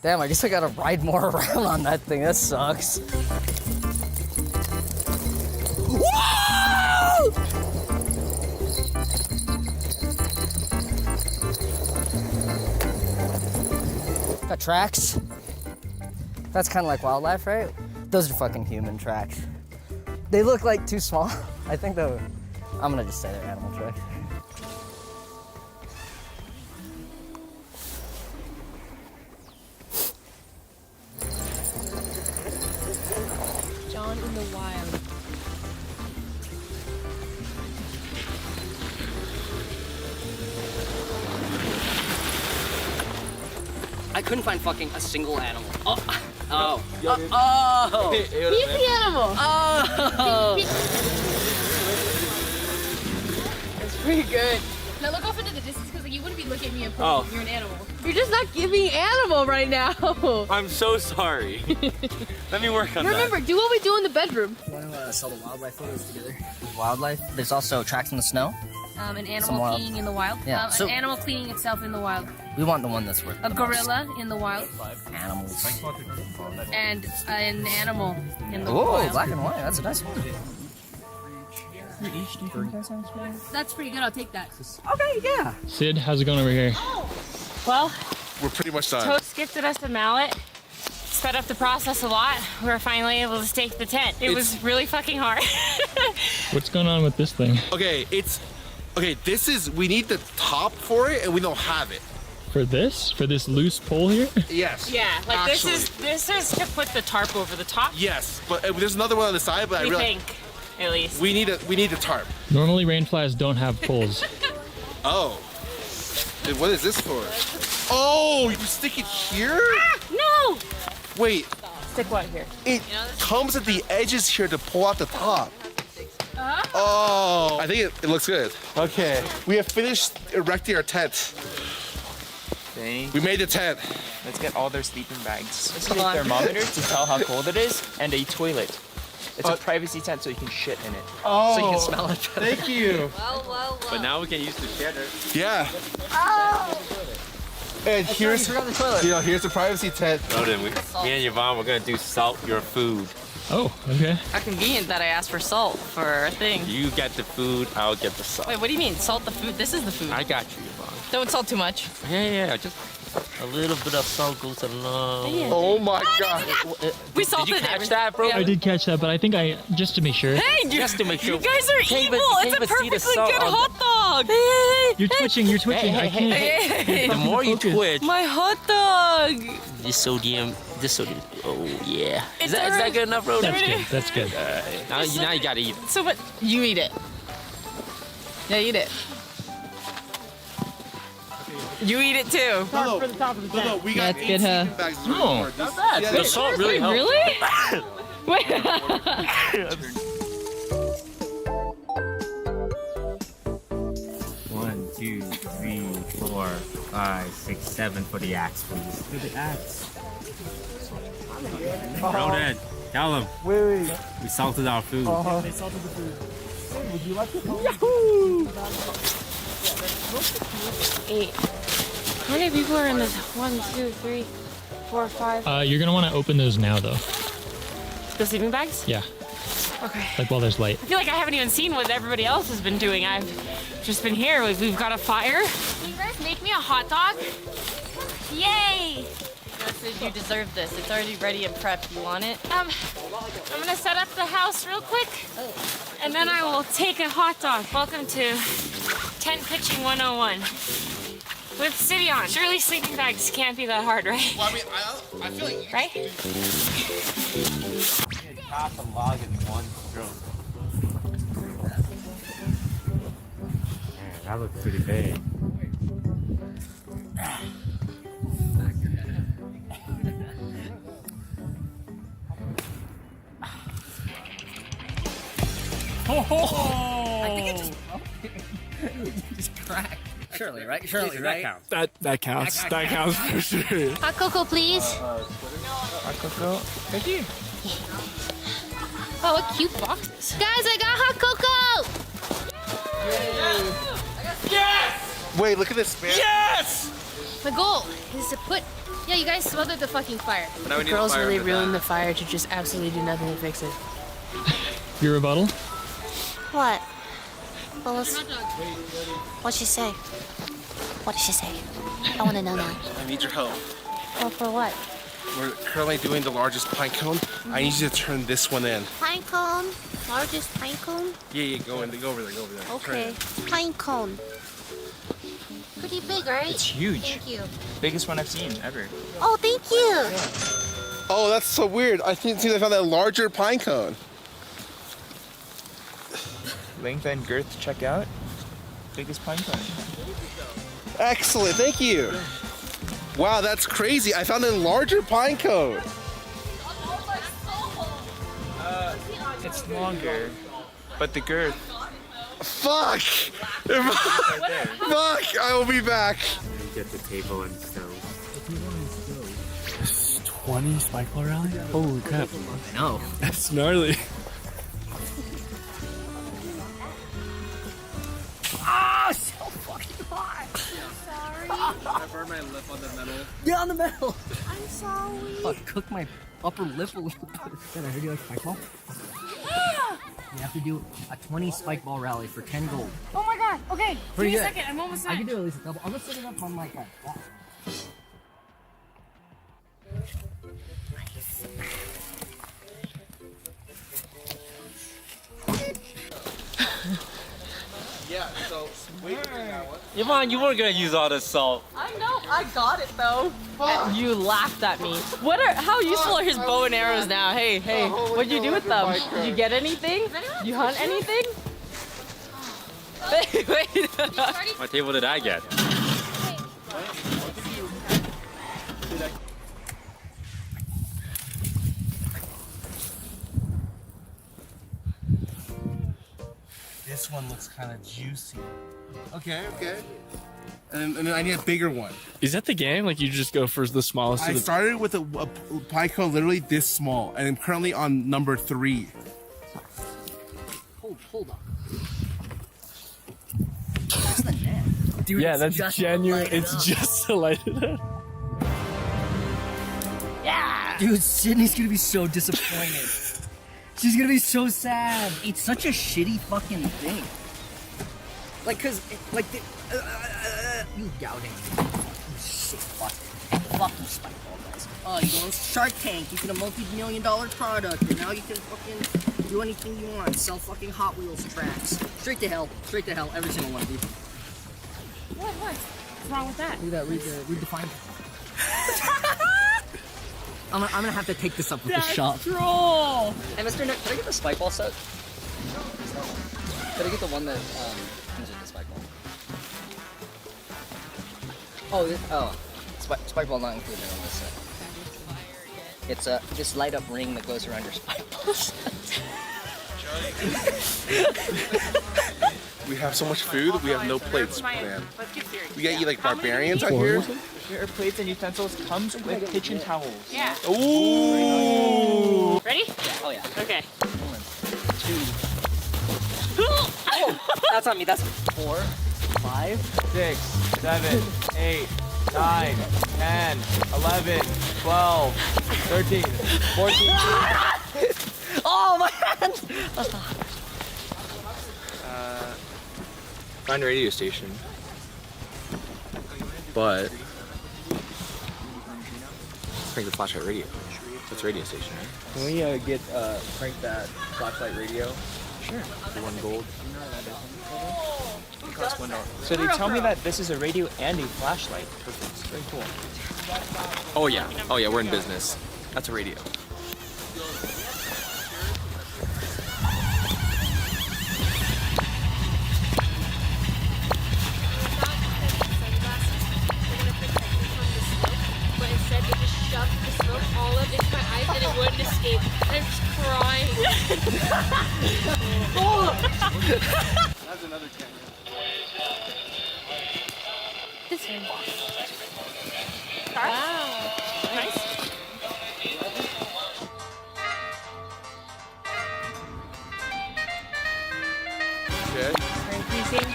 Speaker 11: Damn, I guess I gotta ride more around on that thing. That sucks. Whoa! Got tracks. That's kind of like wildlife, right? Those are fucking human tracks. They look like too small. I think though, I'm gonna just say they're animal tracks.
Speaker 9: John in the wild.
Speaker 11: I couldn't find fucking a single animal. Oh. Oh.
Speaker 9: He's the animal.
Speaker 11: Oh.
Speaker 9: It's pretty good. Now look off into the distance because like, you wouldn't be looking at me and pointing. You're an animal. You're just not giving animal right now.
Speaker 13: I'm so sorry. Let me work on that.
Speaker 9: Remember, do what we do in the bedroom.
Speaker 11: You want to sell the wildlife photos together? Wildlife. There's also tracks in the snow.
Speaker 9: An animal peeing in the wild.
Speaker 11: Yeah,
Speaker 9: An animal cleaning itself in the wild.
Speaker 11: We want the one that's worth
Speaker 9: A
Speaker 11: the
Speaker 9: gorilla in the wild.
Speaker 11: most. Animals.
Speaker 9: And an animal in the
Speaker 11: Oh,
Speaker 9: wild.
Speaker 11: black and white. That's a nice one.
Speaker 9: That's pretty good. I'll take that.
Speaker 11: Okay, yeah.
Speaker 12: Sid, how's it going over here?
Speaker 14: Well,
Speaker 3: We're pretty much done.
Speaker 14: Toast gifted us a mallet. Sped up the process a lot. We were finally able to stake the tent. It was really fucking hard.
Speaker 12: What's going on with this thing?
Speaker 15: Okay, we need the top for it and we don't have it.
Speaker 12: For this? For this loose pole here?
Speaker 15: Yes.
Speaker 14: Yeah, like
Speaker 15: actually.
Speaker 14: this is to put the tarp over the top.
Speaker 15: Yes, but there's another one on the side, but I
Speaker 14: We
Speaker 15: realize
Speaker 14: think, at least.
Speaker 15: we need a tarp.
Speaker 12: Normally rainflies don't have poles.
Speaker 15: Oh. Then what is this for? Oh, you stick it here?
Speaker 14: No!
Speaker 15: Wait,
Speaker 14: Stick what here?
Speaker 15: it comes at the edges here to pull out the top. Oh, I think it looks good. Okay, we have finished erecting our tent.
Speaker 7: Thank
Speaker 15: We made the tent.
Speaker 7: Let's get all their sleeping bags. Let's get a thermometer to tell how cold it is, and a toilet. It's a privacy tent so you can shit in it.
Speaker 15: Oh,
Speaker 7: so you can smell it.
Speaker 15: Thank you.
Speaker 13: But now we can use the cheddar.
Speaker 15: Yeah. And here's here's the privacy tent.
Speaker 13: No, then me and Yvonne, we're gonna do salt your food.
Speaker 12: Oh, okay.
Speaker 10: How convenient that I asked for salt for a thing.
Speaker 13: You get the food, I'll get the salt.
Speaker 10: Wait, what do you mean? Salt the food? This is the food.
Speaker 13: I got you, Yvonne.
Speaker 10: Don't salt too much.
Speaker 13: Yeah, just a little bit of salt goes a long way.
Speaker 15: Oh my God.
Speaker 10: We salted
Speaker 13: Did you catch
Speaker 10: everything.
Speaker 13: that, bro?
Speaker 12: I did catch that, but I think just to make sure.
Speaker 10: Hey,
Speaker 13: Just to make sure.
Speaker 10: you guys are
Speaker 13: Can't
Speaker 10: evil.
Speaker 13: even-
Speaker 10: It's a
Speaker 13: can't even see the
Speaker 10: perfectly
Speaker 13: salt
Speaker 10: good
Speaker 13: on the-
Speaker 10: hot dog. Hey,
Speaker 12: You're twitching, I can't.
Speaker 10: hey.
Speaker 13: The more you twitch,
Speaker 10: My hot dog.
Speaker 13: this sodium. Oh yeah.
Speaker 10: It's
Speaker 13: Is that good enough, bro?
Speaker 12: That's good.
Speaker 13: Now you gotta eat it.
Speaker 10: So, but you eat it. Yeah, eat it. You eat it too.
Speaker 15: No, we got
Speaker 10: That's good, huh?
Speaker 15: bags.
Speaker 13: No,
Speaker 15: not bad.
Speaker 13: The salt really helps.
Speaker 10: Really? Wait.
Speaker 13: 1, 2, 3, 4, 5, 6, 7 for the axe, please. For the axe. Bro, Dad, tell them.
Speaker 15: Wait.
Speaker 13: We salted our food.
Speaker 15: They salted the food. Hey, would you like it?
Speaker 14: Yahoo! 8. How many people are in this? 1, 2, 3, 4, 5.
Speaker 12: You're gonna want to open those now, though.
Speaker 14: The sleeping bags?
Speaker 12: Yeah,
Speaker 14: Okay.
Speaker 12: like while there's light.
Speaker 14: I feel like I haven't even seen what everybody else has been doing. I've just been here. We've got a fire. Can you guys make me a hot dog? Yay!
Speaker 10: You deserve this. It's already ready and prepped. You want it?
Speaker 14: I'm gonna set up the house real quick, and then I will take a hot dog. Welcome to Tent Pitching 101 with City on. Surely sleeping bags can't be that hard, right?
Speaker 15: Well, I mean, I feel like
Speaker 14: Right?
Speaker 13: Half a log in one stroke. Man, that looks pretty big.
Speaker 11: I think it just cracked. Surely, right? Surely, right?
Speaker 8: That counts. That counts for sure.
Speaker 6: Hot cocoa, please.
Speaker 7: Hot cocoa. Thank you.
Speaker 6: Oh, what cute boxes. Guys, I got hot cocoa!
Speaker 15: Wait, look at this, man.
Speaker 8: Yes!
Speaker 6: The goal is to put... Yeah, you guys smothered the fucking fire.
Speaker 15: Now we need
Speaker 9: Girls
Speaker 15: a fire
Speaker 9: really
Speaker 15: under
Speaker 9: ruined
Speaker 15: that.
Speaker 9: the fire to just absolutely do nothing to fix it.
Speaker 12: Your rebuttal?
Speaker 6: What? What'd she say? What did she say? I want to know now.
Speaker 15: I need your help.
Speaker 6: Oh, for what?
Speaker 15: We're currently doing the largest pine cone. I need you to turn this one in.
Speaker 6: Pine cone? Largest pine cone?
Speaker 15: Yeah, go over there, go over there.
Speaker 6: Okay. Pine cone. Pretty big, right?
Speaker 7: It's huge.
Speaker 6: Thank you.
Speaker 7: Biggest one I've seen ever.
Speaker 6: Oh, thank you.
Speaker 15: Oh, that's so weird. I think I found that larger pine cone.
Speaker 7: Length and girth check out. Biggest pine cone.
Speaker 15: Excellent, thank you. Wow, that's crazy. I found a larger pine cone.
Speaker 7: It's longer, but the girth.
Speaker 15: Fuck! Fuck! I will be back.
Speaker 13: Get the table and stove.
Speaker 8: 20 spike ball rally? Holy crap.
Speaker 11: I know.
Speaker 8: That's gnarly.
Speaker 11: Ah, so fucking hot.
Speaker 6: Sorry.
Speaker 8: I burned my lip on the metal.
Speaker 11: Yeah, on the metal.
Speaker 6: I'm sorry.
Speaker 11: Fuck, cook my upper lip a little bit. Did I heard you like spike ball? You have to do a 20 spike ball rally for 10 gold.
Speaker 14: Oh my god. Okay.
Speaker 11: Pretty
Speaker 14: Give me
Speaker 11: good.
Speaker 14: a second. I'm almost
Speaker 11: I
Speaker 14: done.
Speaker 11: can do at least a couple. I'm gonna set it up on like that.
Speaker 15: Yeah, so wait
Speaker 13: Yvonne, you weren't gonna use all this salt.
Speaker 10: I know, I got it though. And you laughed at me. How useful are his bow and arrows now? Hey, what'd you do with them? Did you get anything? You hunt anything? Wait.
Speaker 13: What table did I get?
Speaker 15: This one looks kind of juicy. Okay. And then I need a bigger one.
Speaker 8: Is that the game? Like you just go for the smallest
Speaker 15: I
Speaker 8: of the...
Speaker 15: started with a pine cone literally this small, and I'm currently on number 3.
Speaker 11: Hold on. What's the net? Dude,
Speaker 8: yeah,
Speaker 11: it's
Speaker 8: that's
Speaker 11: just
Speaker 8: genuine.
Speaker 11: light it
Speaker 8: It's
Speaker 11: up.
Speaker 8: just to light it up.
Speaker 11: Yeah! Dude, Sydney's gonna be so disappointed. She's gonna be so sad. It's such a shitty fucking thing. Like, cause, you gouting. You shit fucking. Fucking spike ball, guys. Oh, you go on Shark Tank, you get a multi-million-dollar product, and now you can fucking do anything you want. Sell fucking Hot Wheels tracks. Straight to hell, every single one of you.
Speaker 14: What? What's wrong with that?
Speaker 11: Do that, read the fine. I'm gonna have to take this up with the shop.
Speaker 14: Troll.
Speaker 11: Hey, Mr. Nick, can I get the spike ball set? Can I get the one that comes with the spike ball? Spike ball not included on this set. It's this light up ring that goes around your spike ball set.
Speaker 15: We have so much food, we have no plates, man. We gotta eat like barbarians out here.
Speaker 7: Your plates and utensils comes with kitchen towels.
Speaker 14: Yeah.
Speaker 15: Ooh!
Speaker 14: Ready?
Speaker 11: Oh yeah.
Speaker 14: Okay.
Speaker 11: 2. Oh, that's on me. That's 4, 5,
Speaker 7: 6, 7, 8, 9, 10, 11, 12, 13, 14.
Speaker 11: Oh my hands!
Speaker 16: Find a radio station. But crank the flashlight radio. That's radio station, right?
Speaker 7: Can we crank that flashlight radio?
Speaker 16: Sure. For 1 gold.
Speaker 7: It costs $1. So they tell me that this is a radio and a flashlight. It's very cool.
Speaker 16: Oh yeah, we're in business. That's a radio.
Speaker 9: But instead they just shoved the smoke all up into my eyes and it wouldn't escape. I'm just crying.
Speaker 15: That's another 10.
Speaker 6: This one.
Speaker 14: Wow. Nice.
Speaker 15: Okay.
Speaker 14: Increasing.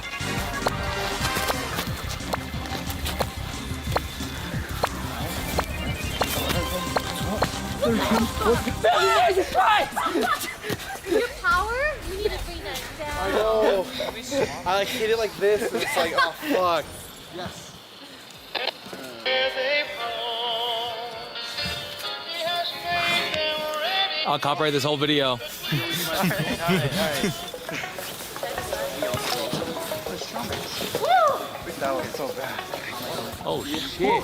Speaker 6: Your power? You need to bring that down.
Speaker 15: I know. I like hit it like this, and it's like, oh fuck. Yes.
Speaker 16: I'll copyright this whole video.
Speaker 7: All right.
Speaker 15: That was so bad.
Speaker 16: Oh shit.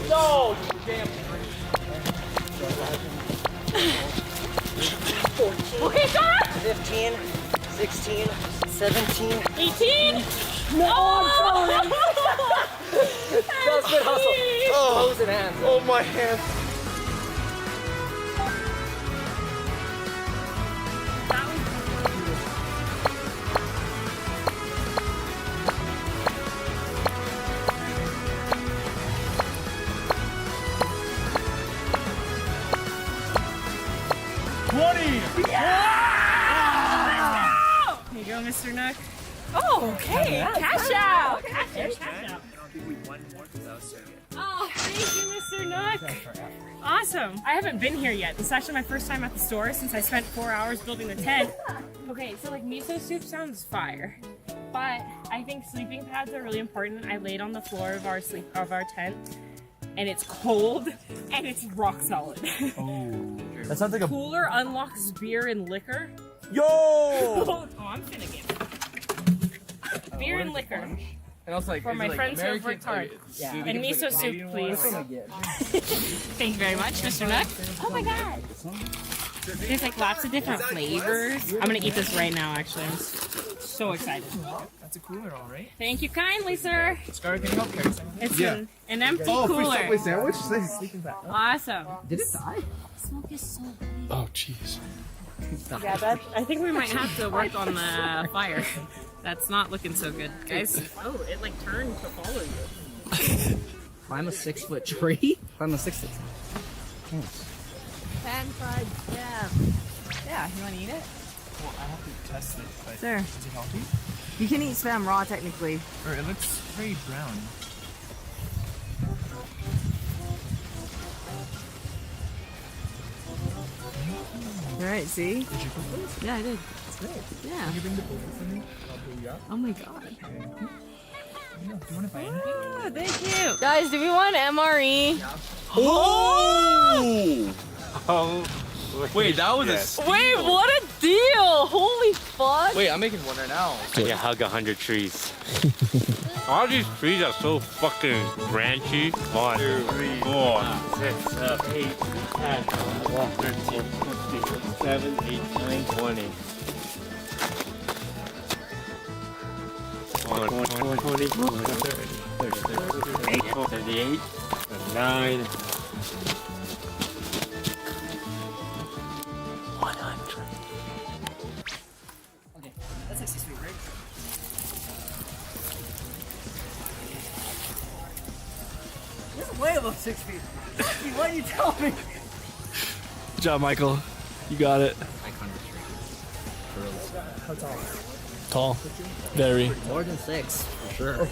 Speaker 7: No! Damn.
Speaker 14: Okay, stop!
Speaker 11: 15, 16, 17,
Speaker 14: 18.
Speaker 11: No, I'm sorry. That was good hustle.
Speaker 15: Oh,
Speaker 11: Hose and hands.
Speaker 15: oh my hands.
Speaker 14: Mr. Nook. Oh, okay. Cash out. Cash out.
Speaker 7: I'll give you one more because I'll serve it.
Speaker 14: Oh, thank you, Mr. Nook. Awesome. I haven't been here yet. This is actually my first time at the store since I spent 4 hours building the tent. Okay, so like miso soup sounds fire, but I think sleeping pads are really important. I laid on the floor of our tent, and it's cold and it's rock solid.
Speaker 7: Oh, that sounds like a
Speaker 14: Cooler unlocks beer and liquor.
Speaker 7: Yo!
Speaker 14: Oh, I'm finna get beer and liquor.
Speaker 7: And also, like,
Speaker 14: for my friends who have worked hard. And miso soup, please. Thank you very much, Mr. Nook. Oh my god. There's like lots of different flavors. I'm gonna eat this right now, actually. I'm so excited.
Speaker 7: That's a cooler, all right.
Speaker 14: Thank you kindly, sir.
Speaker 7: Scar, can you help carry something?
Speaker 14: It's an empty cooler.
Speaker 15: Subway sandwich?
Speaker 14: Awesome.
Speaker 11: Did it die?
Speaker 6: Smoke is so good.
Speaker 8: Oh, jeez.
Speaker 14: Yeah, I think we might have to work on the fire. That's not looking so good, guys. Oh, it like turned to follow you.
Speaker 11: Climb a 6-foot tree? Climb a 6-foot tree.
Speaker 10: Pan fried jam. Yeah, you want to eat it?
Speaker 7: Well, I have to test it, but
Speaker 10: Sure.
Speaker 7: is it healthy?
Speaker 10: You can eat spam raw, technically.
Speaker 7: Or it looks very brown.
Speaker 10: All right, see?
Speaker 7: Did you cook this?
Speaker 10: Yeah, I did.
Speaker 7: It's great.
Speaker 10: Yeah.
Speaker 7: Can you bring the bowl for me? I'll pull you up.
Speaker 10: Oh my god.
Speaker 7: Do you want to buy anything?
Speaker 10: Oh, thank you. Guys, do we want MRE?
Speaker 13: Oh.
Speaker 16: Wait, that was
Speaker 10: Wait, what a deal! Holy fuck!
Speaker 16: Wait, I'm making one right now.
Speaker 13: I can hug 100 trees. All these trees are so fucking branchy. 1, 2, 3, 4, 6, 7, 8, 10, 11, 13, 15, 17, 18, 19, 20. 38, 39, 100.
Speaker 11: Okay, that's 6 feet, right? This is way above 6 feet. Why are you telling me?
Speaker 8: Good job, Michael. You got it.
Speaker 7: How tall?
Speaker 8: Tall. Very.
Speaker 11: More than 6, for sure.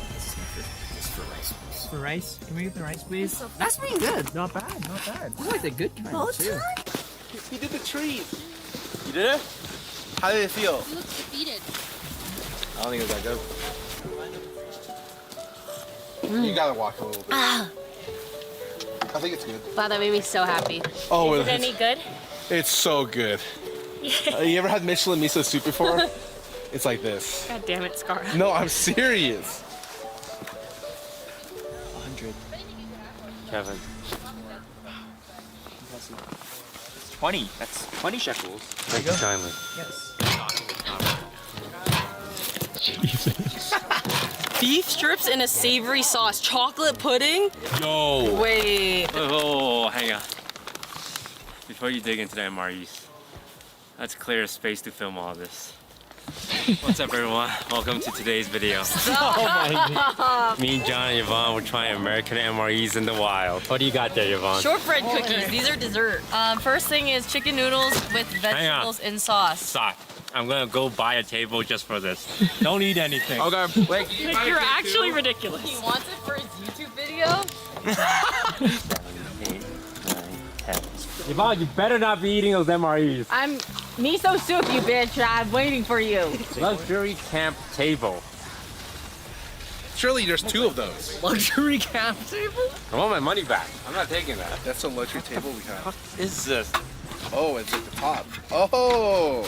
Speaker 7: For rice? Can we get the rice, please?
Speaker 11: That's pretty good.
Speaker 7: Not bad, not bad.
Speaker 11: This is like the good kind, too.
Speaker 15: He did the trees.
Speaker 16: You did it?
Speaker 15: How did it feel?
Speaker 6: You look defeated.
Speaker 16: I don't think it was that good.
Speaker 15: You gotta walk a little bit. I think it's good.
Speaker 9: Wow, that made me so happy.
Speaker 15: Oh,
Speaker 14: Is it any good?
Speaker 15: it's so good. You ever had Michelin miso soup before? It's like this.
Speaker 14: God damn it, Scar.
Speaker 15: No, I'm serious.
Speaker 7: 100.
Speaker 13: Kevin.
Speaker 7: 20. That's 20 shekels.
Speaker 13: Thank you kindly.
Speaker 7: Yes.
Speaker 8: Jesus.
Speaker 10: Beef strips in a savory sauce. Chocolate pudding?
Speaker 13: Yo!
Speaker 10: Wait.
Speaker 13: Oh, hang on. Before you dig into the MREs, let's clear a space to film all this. What's up, everyone? Welcome to today's video.
Speaker 10: Oh my
Speaker 13: God. Me and John and Yvonne will try American MREs in the wild. What do you got there, Yvonne?
Speaker 10: Shortbread cookies. These are dessert. First thing is chicken noodles with vegetables in sauce.
Speaker 13: Stop. I'm gonna go buy a table just for this. Don't eat anything.
Speaker 16: Okay. Wait.
Speaker 14: You're actually ridiculous.
Speaker 10: He wants it for his YouTube video?
Speaker 13: 7, 8, 9, 10. Yvonne, you better not be eating those MREs.
Speaker 10: I'm miso soup, you bitch. I'm waiting for you.
Speaker 13: Luxury camp table.
Speaker 15: Surely there's 2 of those.
Speaker 11: Luxury camp table?
Speaker 13: I want my money back. I'm not taking that.
Speaker 15: That's a luxury table we have.
Speaker 13: What is this?
Speaker 15: Oh, it's at the top. Oh!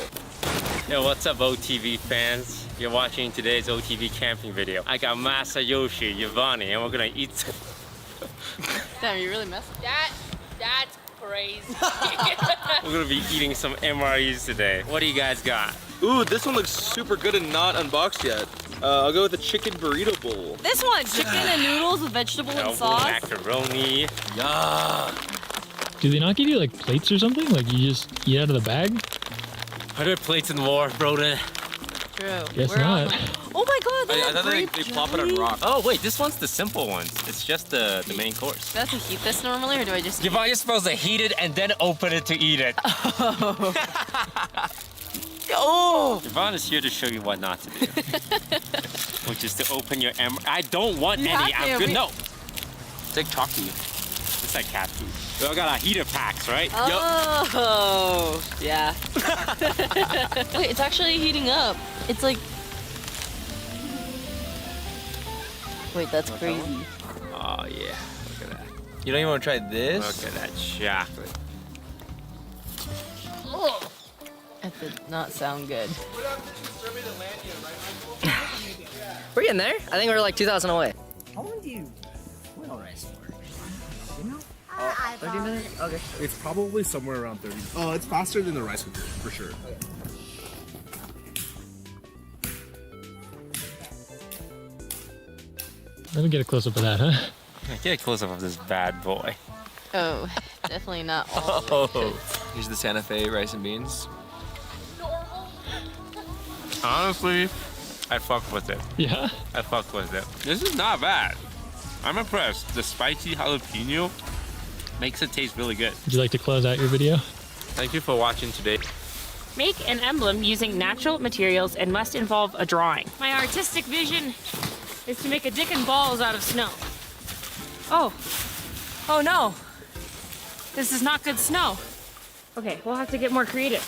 Speaker 13: Yo, what's up, OTV fans? You're watching today's OTV camping video. I got Masayoshi, Yvonne, and we're gonna eat.
Speaker 10: Damn, you really messed up.
Speaker 9: That's crazy.
Speaker 13: We're gonna be eating some MREs today. What do you guys got?
Speaker 16: Ooh, this one looks super good and not unboxed yet. I'll go with the chicken burrito bowl.
Speaker 10: This one, chicken and noodles with vegetable and
Speaker 13: Elbow
Speaker 10: sauce.
Speaker 13: macaroni. Yeah.
Speaker 12: Do they not give you like plates or something? Like you just eat out of the bag?
Speaker 13: Are there plates in the war, Broden?
Speaker 10: True.
Speaker 12: Guess
Speaker 10: We're
Speaker 12: not.
Speaker 10: Oh my god,
Speaker 16: I thought they plop it on rock.
Speaker 13: Oh wait, this one's the simple ones. It's just the main course.
Speaker 10: Do I have to heat this normally, or do I just?
Speaker 13: Yvonne, you're supposed to heat it and then open it to eat it.
Speaker 10: Oh. Oh!
Speaker 13: Yvonne is here to show you what not to do. Which is to open your I don't want
Speaker 10: You
Speaker 13: any.
Speaker 10: have to.
Speaker 13: I'm good. No.
Speaker 7: It's like chalky.
Speaker 13: It's like cat food. We all got our heater packs, right?
Speaker 10: Oh, yeah.
Speaker 9: Wait, it's actually heating up. It's like.
Speaker 10: Wait, that's crazy.
Speaker 13: Oh, yeah. Look at that.
Speaker 7: You don't even want to try this?
Speaker 13: Look at that chocolate.
Speaker 10: That did not sound good.
Speaker 11: We're getting there. I think we're like 2,000 away. How long do you boil rice for? You know? 30 minutes? Okay.
Speaker 15: It's probably somewhere around 30. Oh, it's faster than the rice cooker, for sure.
Speaker 12: Let me get a close up of that, huh?
Speaker 13: Get a close up of this bad boy.
Speaker 10: Oh, definitely not all.
Speaker 7: Oh. Here's the Santa Fe rice and beans.
Speaker 13: Honestly, I fuck with it.
Speaker 12: Yeah?
Speaker 13: I fuck with it. This is not bad. I'm impressed. The spicy jalapeno makes it taste really good.
Speaker 12: Would you like to close out your video?
Speaker 13: Thank you for watching today.
Speaker 14: Make an emblem using natural materials and must involve a drawing. My artistic vision is to make a dick and balls out of snow. Oh. Oh no. This is not good snow. Okay, we'll have to get more creative.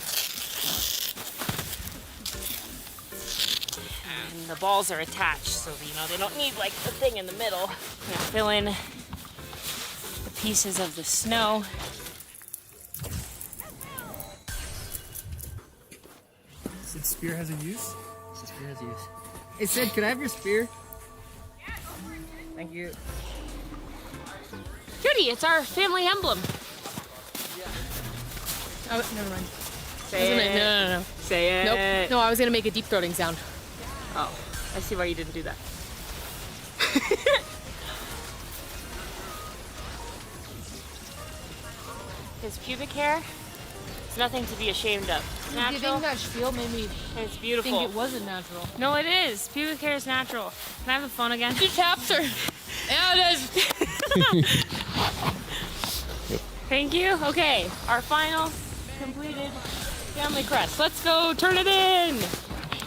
Speaker 14: And the balls are attached, so they don't need like the thing in the middle. I'm gonna fill in the pieces of the snow.
Speaker 15: Sid spear has a use?
Speaker 11: Spear has use. Hey Sid, could I have your spear? Thank you.
Speaker 14: Judy, it's our family emblem.
Speaker 9: Oh, never mind.
Speaker 14: Say it.
Speaker 9: No.
Speaker 14: Say it.
Speaker 9: Nope. No, I was gonna make a deep throating sound.
Speaker 14: Oh, I see why you didn't do that. His pubic hair is nothing to be ashamed of. Natural.
Speaker 9: Giving that spiel made me
Speaker 14: It's beautiful.
Speaker 9: think it wasn't natural.
Speaker 14: No, it is. Pubic hair is natural. Can I have the phone again?
Speaker 9: Two chapter. Yeah, it is.
Speaker 14: Thank you. Okay, our final completed family crest. Let's go turn it in.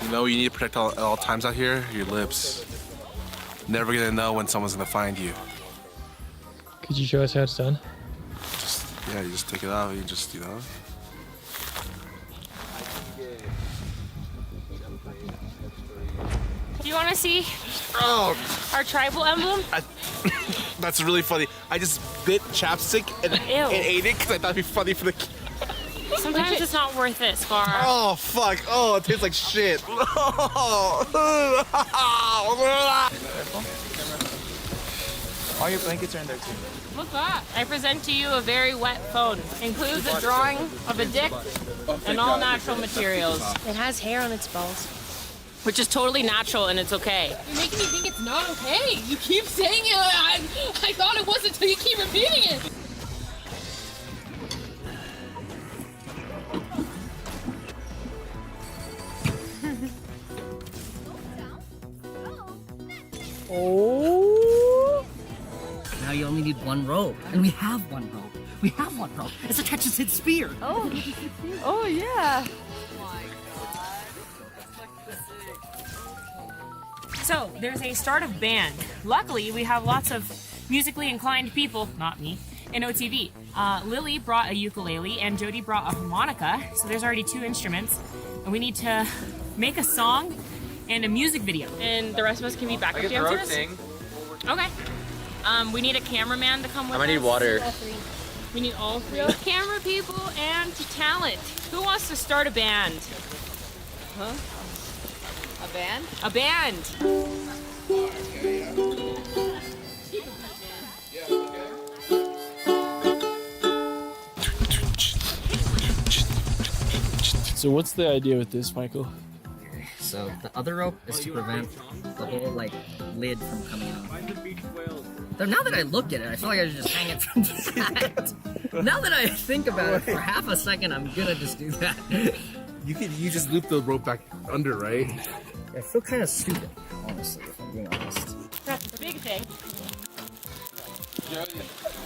Speaker 15: You know, you need to protect at all times out here, your lips. Never gonna know when someone's gonna find you.
Speaker 12: Could you show us how it's done?
Speaker 15: Yeah, you just take it out, you just, you know.
Speaker 14: Do you want to see
Speaker 15: Oh,
Speaker 14: our tribal emblem?
Speaker 15: that's really funny. I just bit chapstick and ate it because I thought it'd be funny for the kids.
Speaker 14: Sometimes it's not worth it, Scar.
Speaker 15: Oh, fuck. Oh, it tastes like shit.
Speaker 7: All your blankets are in there too.
Speaker 14: Look that. I present to you a very wet phone. Includes a drawing of a dick and all natural materials.
Speaker 9: It has hair on its balls.
Speaker 14: Which is totally natural and it's okay.
Speaker 9: You're making me think it's not okay. You keep saying it. I thought it was until you keep repeating it.
Speaker 11: Oh! Now you only need one rope, and we have one rope. We have one rope. It's a Texas Hit spear.
Speaker 10: Oh, oh yeah.
Speaker 14: So, there's a start of band. Luckily, we have lots of musically inclined people, not me, in OTV. Lily brought a ukulele and Jody brought a harmonica, so there's already 2 instruments. And we need to make a song and a music video. And the rest of us can be backup
Speaker 7: Like a throat
Speaker 14: dancers.
Speaker 7: thing.
Speaker 14: Okay. We need a cameraman to come with
Speaker 7: I might
Speaker 14: us.
Speaker 7: need water.
Speaker 14: We need all 3. Camera people and talent. Who wants to start a band?
Speaker 10: Huh? A band?
Speaker 14: A band.
Speaker 8: So what's the idea with this, Michael?
Speaker 11: So the other rope is to prevent the whole like lid from coming off. Though now that I look at it, I feel like I should just hang it from that. Now that I think about it for half a second, I'm gonna just do that.
Speaker 15: You just loop the rope back under, right?
Speaker 11: I feel kind of stupid, honestly, if I'm being honest.
Speaker 14: That's the big thing.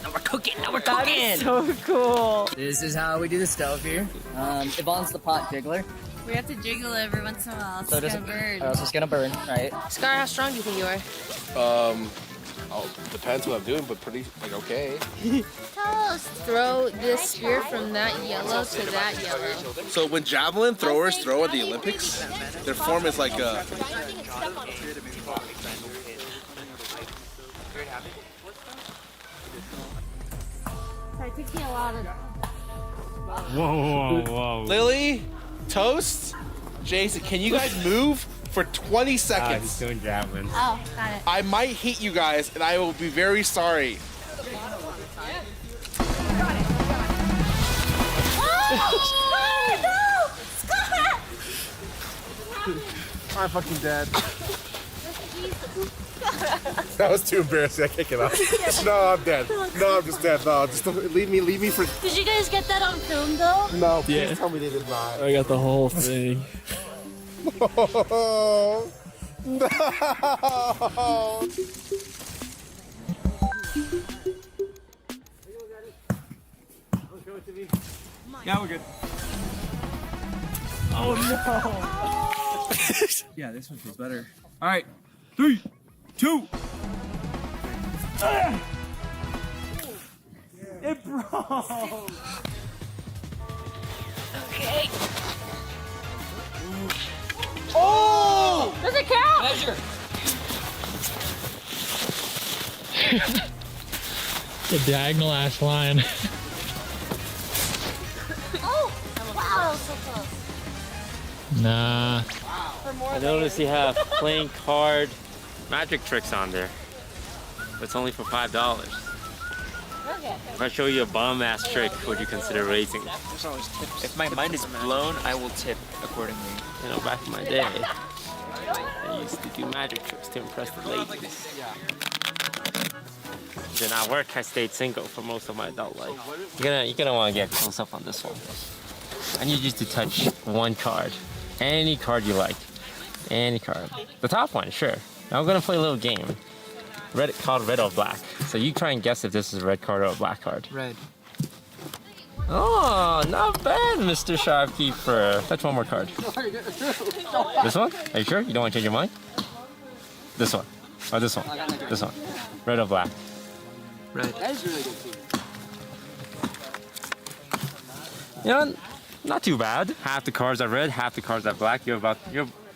Speaker 11: Now we're cooking. Now we're
Speaker 10: That
Speaker 11: cooking.
Speaker 10: is so cool.
Speaker 11: This is how we do the stove here. Yvonne's the pot jiggler.
Speaker 17: We have to jiggle every once in a while. It's
Speaker 11: So
Speaker 17: gonna burn.
Speaker 11: so it's gonna burn, right?
Speaker 9: Scar, how strong do you think you are?
Speaker 15: Depends what I'm doing, but pretty like okay.
Speaker 9: Toast. Throw this spear from that yellow to that yellow.
Speaker 15: So when javelin throwers throw at the Olympics, their form is like a.
Speaker 6: It takes me a while to.
Speaker 13: Whoa.
Speaker 15: Lily, Toast, Jason, can you guys move for 20 seconds?
Speaker 13: He's doing javelins.
Speaker 6: Oh, got it.
Speaker 15: I might hit you guys, and I will be very sorry. I'm fucking dead. That was too embarrassing. I can't get up. No, I'm dead. No, I'm just dead. No, just leave me for.
Speaker 6: Did you guys get that on film though?
Speaker 15: No, please
Speaker 8: Yeah.
Speaker 15: tell me they did not.
Speaker 8: I got the whole thing.
Speaker 15: No.
Speaker 16: Yeah, we're good.
Speaker 8: Oh
Speaker 16: Yeah, this one feels better. All right, 3, 2. It broke.
Speaker 6: Okay.
Speaker 16: Oh!
Speaker 6: Does it count?
Speaker 16: Measure.
Speaker 12: The diagonal ass line.
Speaker 6: Oh! Wow, so close.
Speaker 12: Nah.
Speaker 13: I noticed you have playing card magic tricks on there. It's only for $5.
Speaker 6: Okay.
Speaker 13: If I show you a bomb ass trick, would you consider raising?
Speaker 7: There's always tips. If my mind is blown, I will tip accordingly.
Speaker 13: You know, back in my day, I used to do magic tricks to impress the ladies. Then at work, I stayed single for most of my adult life. You're gonna want to get close up on this one. I need you to touch one card, any card you like, any card. The top one, sure. Now I'm gonna play a little game. Called red or black. So you try and guess if this is a red card or a black card.
Speaker 7: Red.
Speaker 13: Oh, not bad, Mr. Shopkeeper. Touch one more card. This one? Are you sure? You don't want to change your mind? This one. Or this one. This one. Red or black?
Speaker 7: Red.
Speaker 13: You know, not too bad. Half the cards are red, half the cards are black. You're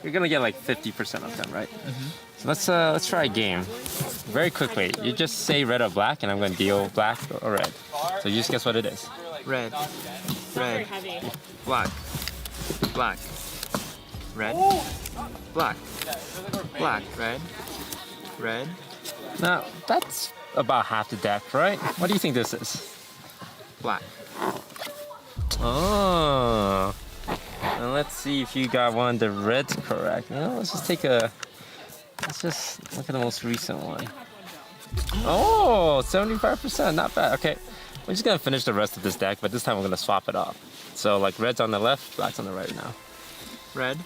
Speaker 13: gonna get like 50% of them, right? So let's try a game. Very quickly. You just say red or black, and I'm gonna deal black or red. So you just guess what it is.
Speaker 7: Red. Red. Black. Black. Red. Black. Black. Red. Red.
Speaker 13: Now that's about half the deck, right? What do you think this is?
Speaker 7: Black.
Speaker 13: Oh. And let's see if you got one of the reds correct. You know, let's just look at the most recent one. Oh, 75%, not bad. Okay, we're just gonna finish the rest of this deck, but this time we're gonna swap it off. So like red's on the left, black's on the right now.
Speaker 7: Red.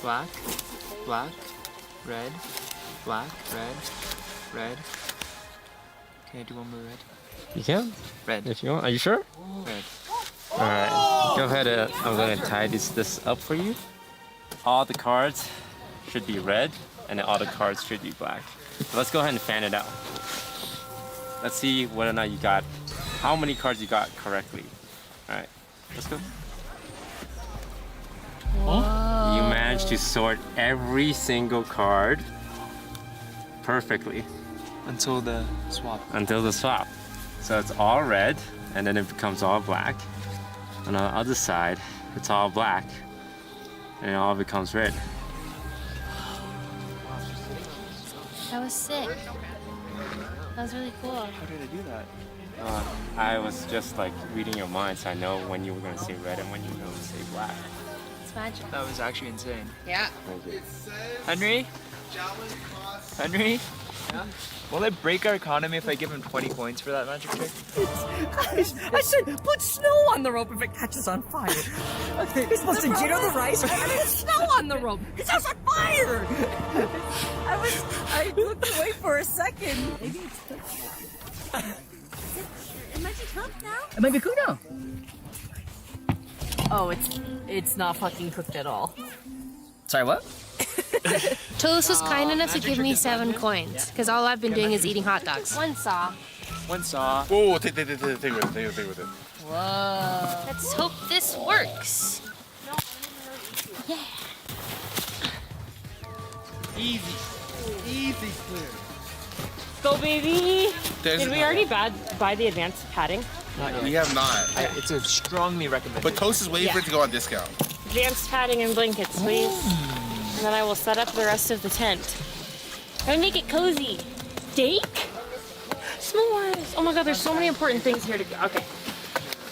Speaker 7: Black. Black. Red. Black. Red. Red. Can I do one more red?
Speaker 13: You can?
Speaker 7: Red.
Speaker 13: If you want. Are you sure?
Speaker 7: Red.
Speaker 13: Alright, go ahead. I'm gonna tie this up for you. All the cards should be red, and then all the cards should be black. So let's go ahead and fan it out. Let's see whether or not you got, how many cards you got correctly. Alright, let's go. You managed to sort every single card perfectly.
Speaker 7: Until the swap.
Speaker 13: Until the swap. So it's all red, and then it becomes all black. And on the other side, it's all black, and it all becomes red.
Speaker 6: That was sick. That was really cool.
Speaker 7: How did I do that?
Speaker 13: I was just like reading your mind, so I know when you were gonna say red and when you were gonna say black.
Speaker 6: It's magic.
Speaker 7: That was actually insane.
Speaker 9: Yeah.
Speaker 13: Thank you.
Speaker 7: Henry? Henry?
Speaker 16: Yeah?
Speaker 7: Will it break our economy if I give him 20 points for that magic trick?
Speaker 11: I said, put snow on the rope if it catches on fire. Okay, he's supposed to jitter the rice and put snow on the rope. His house on fire! I looked away for a second. Maybe it's
Speaker 6: It might be cooked now.
Speaker 11: It might be cooked now.
Speaker 10: Oh, it's not fucking cooked at all.
Speaker 11: Sorry, what?
Speaker 9: Toast was kind enough to give me 7 coins, because all I've been doing is eating hot dogs.
Speaker 6: One saw.
Speaker 16: One saw.
Speaker 15: Whoa, take with it, take with it.
Speaker 9: Whoa. Let's hope this works. Yeah.
Speaker 16: Easy clear.
Speaker 14: Go, baby.
Speaker 15: There's
Speaker 14: Did we already buy the advanced padding?
Speaker 15: We have not.
Speaker 7: It's a strongly recommended.
Speaker 15: But Toast is waiting for it to go on discount.
Speaker 14: Advanced padding and blankets, please. And then I will set up the rest of the tent. I make it cozy. Steak? S'mores. Oh my god, there's so many important things here to go. Okay.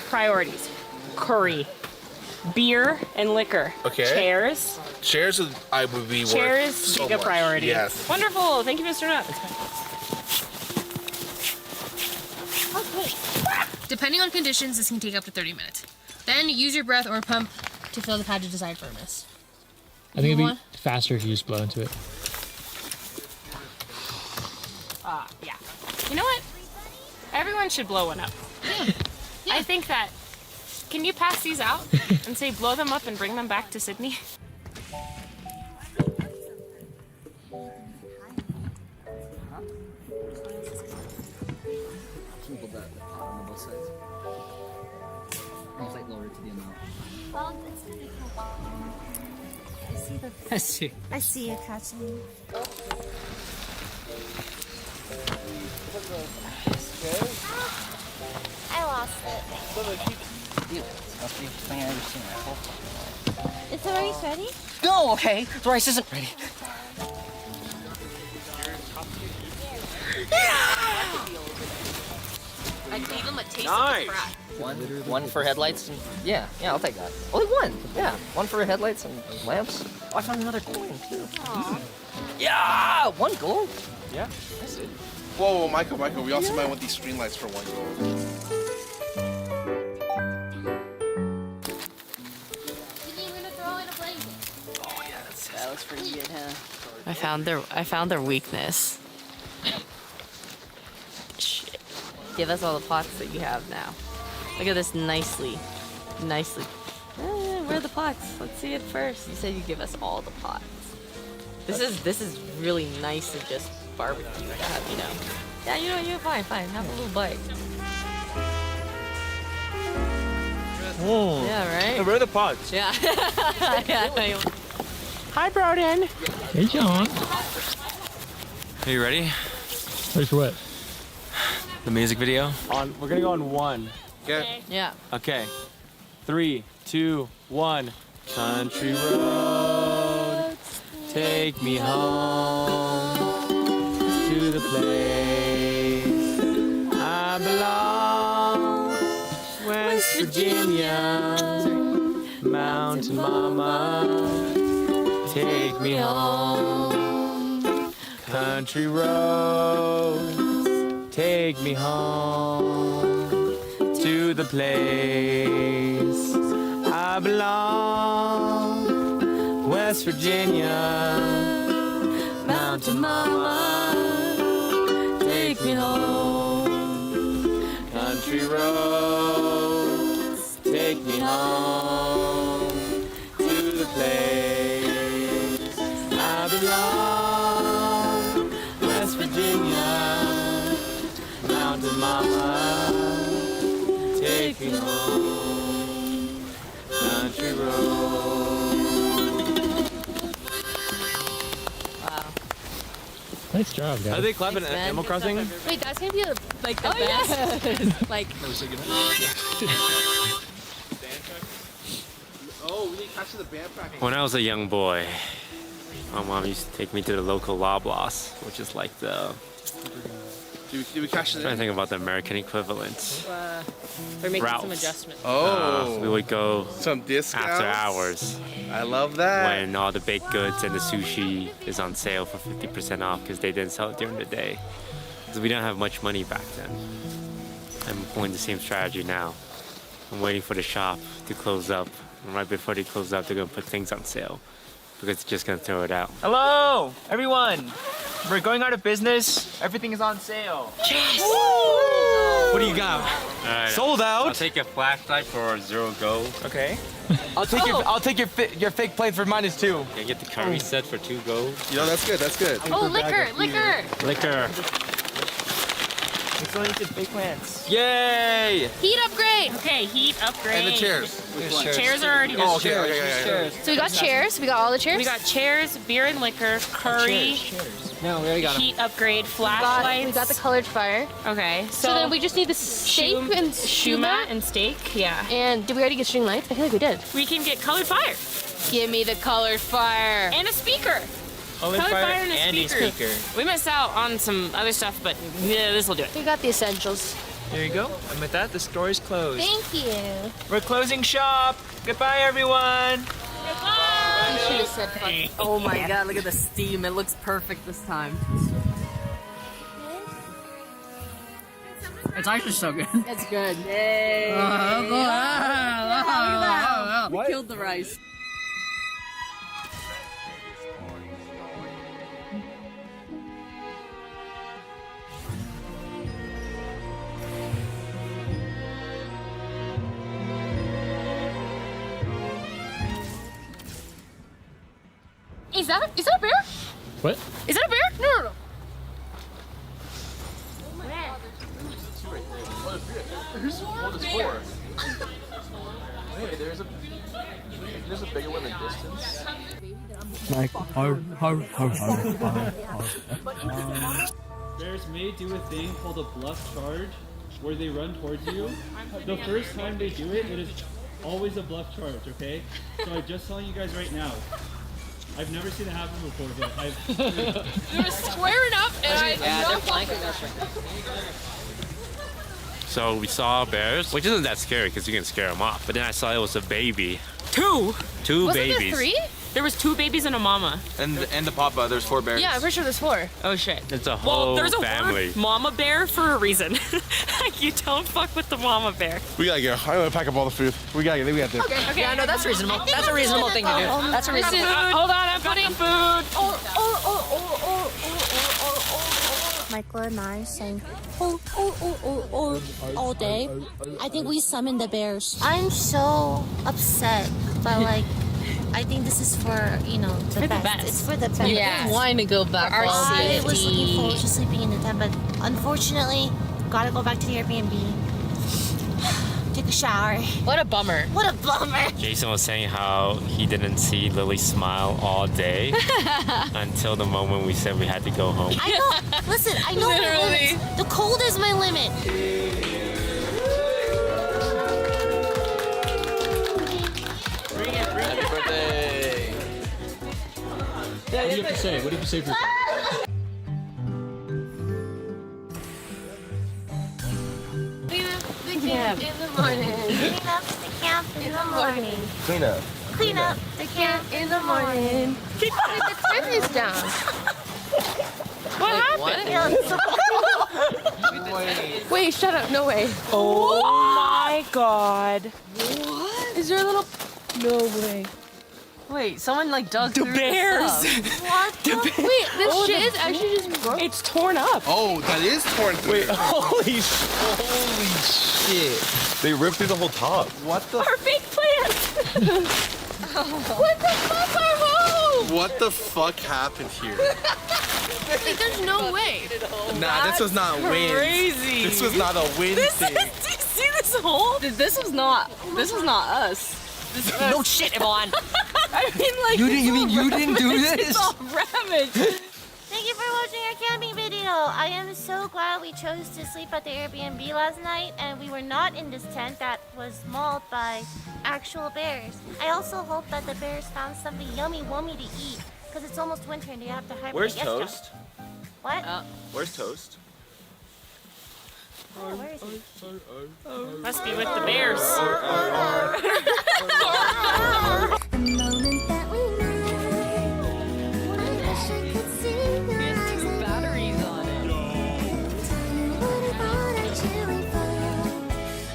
Speaker 14: Priorities. Curry. Beer and liquor.
Speaker 15: Okay.
Speaker 14: Chairs.
Speaker 15: Chairs would be worth
Speaker 14: Chairs,
Speaker 15: so
Speaker 14: big a
Speaker 15: much.
Speaker 14: priority.
Speaker 15: Yes.
Speaker 14: Wonderful. Thank you, Mr. Nutt.
Speaker 9: Okay. Depending on conditions, this can take up to 30 minutes. Then use your breath or pump to fill the pad to desired firmness.
Speaker 12: I think it'd be faster if you just blow into it.
Speaker 14: Yeah. You know what? Everyone should blow one up. Yeah. I think that. Can you pass these out and say blow them up and bring them back to Sydney?
Speaker 6: Well, it's gonna be I see the.
Speaker 11: I see.
Speaker 6: I see you catching. I lost it.
Speaker 11: That's the thing I've ever seen.
Speaker 6: Is the rice ready?
Speaker 11: No, okay. The rice isn't ready.
Speaker 9: I gave him a taste
Speaker 16: Nice.
Speaker 9: of the fry.
Speaker 11: One for headlights and yeah, I'll take that. Only one. Yeah, one for headlights and lamps. Oh, I found another coin too. Yeah, 1 gold.
Speaker 16: Yeah, I see.
Speaker 15: Whoa, Michael, we also might want these screen lights for 1 gold.
Speaker 6: Did you even throw in a blanket?
Speaker 11: Oh yeah, that looks pretty good, huh?
Speaker 10: I found their weakness. Shit. Give us all the pots that you have now. Look at this nicely. Where are the pots? Let's see it first. You said you give us all the pots. This is really nice to just barbecue to have, you know. Yeah, you know, you're fine. Have a little bite.
Speaker 16: Oh.
Speaker 10: Yeah, right?
Speaker 16: Where are the pots?
Speaker 10: Yeah. Yeah.
Speaker 14: Hi, Broden.
Speaker 12: Hey, John.
Speaker 13: Are you ready?
Speaker 12: Ready for what?
Speaker 13: The music video?
Speaker 16: We're gonna go on 1.
Speaker 15: Okay.
Speaker 10: Yeah.
Speaker 13: Okay. 3, 2, 1. Country road, take me home to the place I belong. West Virginia, Mountain Mama, take me home. Country roads, take me home to the place I belong. West Virginia, Mountain Mama, take me home. Country roads, take me home to the place I belong. West Virginia, Mountain Mama, take me home. Country road.
Speaker 10: Wow.
Speaker 12: Nice job, guys.
Speaker 13: Are they clapping
Speaker 10: Thanks,
Speaker 13: at
Speaker 10: man.
Speaker 13: Animal Crossing?
Speaker 9: Wait, that's gonna be the
Speaker 10: Like the best. Like
Speaker 15: Oh, we need catch the band practice.
Speaker 13: When I was a young boy, my mom used to take me to the local Loblaws, which is like the...
Speaker 15: Do we catch
Speaker 13: I'm trying to think about the American equivalent.
Speaker 10: they're making some
Speaker 13: Ralph's.
Speaker 10: adjustments.
Speaker 13: We would go
Speaker 15: some discounts
Speaker 13: after hours.
Speaker 15: I love that.
Speaker 13: When all the baked goods and the sushi is on sale for 50% off because they didn't sell it during the day. Because we didn't have much money back then. I'm employing the same strategy now. I'm waiting for the shop to close up. And right before they close up, they're going to put things on sale. Because it's just going to throw it out.
Speaker 7: Hello, everyone. We're going out of business. Everything is on sale.
Speaker 13: Yes! What do you got? Alright.
Speaker 16: Sold out.
Speaker 13: I'll take a flashlight for 0 gold.
Speaker 7: Okay.
Speaker 16: I'll take your fake plate for -2.
Speaker 13: Can I get the curry set for 2 gold?
Speaker 15: You know, that's good. That's good.
Speaker 14: Oh, liquor.
Speaker 13: Liquor.
Speaker 7: Let's go into big plants.
Speaker 16: Yay!
Speaker 9: Heat upgrade.
Speaker 14: Okay, heat upgrade.
Speaker 15: And the chairs.
Speaker 14: Chairs are already
Speaker 15: Oh, okay.
Speaker 9: So we got chairs. We got all the chairs.
Speaker 14: We got chairs, beer and liquor, curry,
Speaker 11: No, we already got them.
Speaker 14: heat upgrade, flashlights.
Speaker 9: We got the colored fire.
Speaker 14: Okay,
Speaker 9: So then we just need the steak and
Speaker 14: shuma and steak. Yeah.
Speaker 9: And did we already get string lights? I feel like we did.
Speaker 14: We can get colored fire
Speaker 9: Give me the colored fire.
Speaker 14: and a speaker.
Speaker 7: Colored fire and a speaker.
Speaker 14: We missed out on some other stuff, but yeah, this will do it.
Speaker 9: We got the essentials.
Speaker 7: There you go. And with that, the store is closed.
Speaker 9: Thank you.
Speaker 7: We're closing shop. Goodbye, everyone.
Speaker 9: You should have said fuck.
Speaker 10: Oh my god, look at the steam. It looks perfect this time.
Speaker 11: It's actually so good.
Speaker 9: It's good.
Speaker 10: Yay! We killed the rice.
Speaker 9: Is that a bear?
Speaker 12: What?
Speaker 9: Is that a bear? No.
Speaker 16: Hey, there's a bigger one in the distance.
Speaker 11: Like,
Speaker 8: Bears may do a thing called a bluff charge, where they run towards you. The first time they do it, it is always a bluff charge, okay? So I'm just telling you guys right now. I've never seen it happen before, but I've...
Speaker 9: They were squaring up and
Speaker 11: they're flanking us right now.
Speaker 13: So we saw bears, which isn't that scary because you can scare them off. But then I saw it was a baby.
Speaker 14: Two
Speaker 9: Wasn't
Speaker 13: babies.
Speaker 9: there 3?
Speaker 14: There was 2 babies and a mama.
Speaker 16: And the papa, there's 4 bears.
Speaker 9: Yeah, I'm pretty sure there's 4.
Speaker 14: Oh shit.
Speaker 13: It's a whole
Speaker 14: there's a
Speaker 13: family.
Speaker 14: word, mama bear, for a reason. Like, you don't fuck with the mama bear.
Speaker 15: We gotta go. I gotta pack up all the food. We got this.
Speaker 14: Okay.
Speaker 11: Yeah, no, that's reasonable. That's a reasonable thing to do. That's a reasonable.
Speaker 14: Hold on, I'm putting food.
Speaker 6: Michael and I sang all day. I think we summoned the bears. I'm so upset, but like, I think this is for, the best. It's for the best.
Speaker 9: Yeah. Wanting to go back.
Speaker 6: I was looking forward to sleeping in the tent, but unfortunately, gotta go back to the Airbnb. Take a shower.
Speaker 9: What a bummer.
Speaker 6: What a bummer.
Speaker 13: Jason was saying how he didn't see Lily smile all day until the moment we said we had to go home.
Speaker 6: I know. Listen, I know my
Speaker 9: Literally.
Speaker 6: limits. The cold is my limit.
Speaker 16: Happy birthday!
Speaker 12: What do you have to say? What do you have to say for
Speaker 6: Clean up the camp in the morning.
Speaker 15: Clean up.
Speaker 6: Clean up the camp in the morning.
Speaker 9: Keep the tennis down.
Speaker 14: What happened?
Speaker 9: Wait, shut up. No way.
Speaker 14: Oh my god.
Speaker 9: What? Is there a little... No way.
Speaker 10: Wait, someone like dug
Speaker 14: The
Speaker 10: through
Speaker 14: bears.
Speaker 10: The stuff.
Speaker 6: What?
Speaker 9: Wait, this shit is actually just broke.
Speaker 14: It's torn up.
Speaker 15: Oh, that is torn through.
Speaker 16: Wait, holy shit. They ripped through the whole top. What the?
Speaker 14: Our fake plants.
Speaker 9: What the fuck, our home?
Speaker 15: What the fuck happened here?
Speaker 9: Wait, there's no way.
Speaker 15: Nah, this was not wind.
Speaker 10: Crazy.
Speaker 15: This was not a wind thing.
Speaker 14: Do you see this hole?
Speaker 10: This was not us. This is
Speaker 11: No shit, Yvonne.
Speaker 10: I mean, like,
Speaker 11: You didn't do this?
Speaker 10: It's all ravaged.
Speaker 6: Thank you for watching our camping video. I am so glad we chose to sleep at the Airbnb last night and we were not in this tent that was mauled by actual bears. I also hope that the bears found something yummy wummy to eat because it's almost winter and they have to hibernate.
Speaker 16: Where's
Speaker 6: Yes,
Speaker 16: Toast?
Speaker 6: What?
Speaker 16: Where's Toast?
Speaker 6: Oh, where is he?
Speaker 14: Must be with the bears.
Speaker 6: The moment that we met, I wish I could see your eyes.
Speaker 10: Two batteries on it.
Speaker 6: Tell you what about our chilly fire.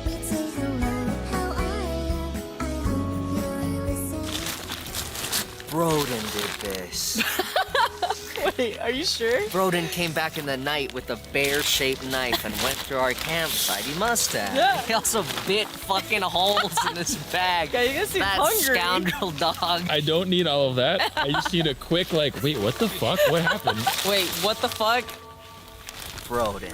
Speaker 6: We'd say hello, how are you? I hope you're listening.
Speaker 11: Broden did this.
Speaker 10: Wait, are you sure?
Speaker 11: Broden came back in the night with a bear-shaped knife and went through our campsite. He must have.
Speaker 10: Yeah.
Speaker 11: He also bit fucking holes in his bag.
Speaker 10: Yeah, you guys seem
Speaker 11: that
Speaker 10: hungry.
Speaker 11: scoundrel dog.
Speaker 12: I don't need all of that. I just need a quick, like, wait, what the fuck? What happened?
Speaker 11: Wait, what the fuck? Broden.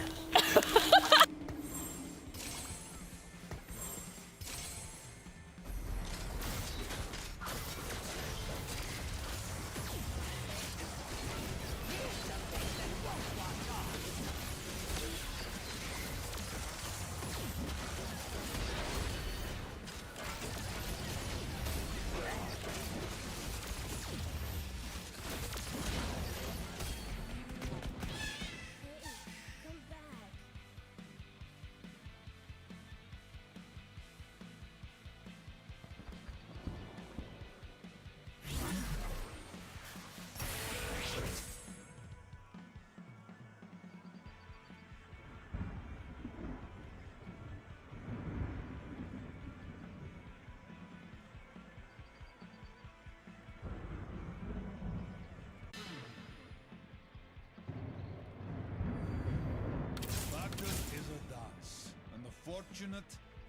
Speaker 4: Battle is a dance, and the fortunate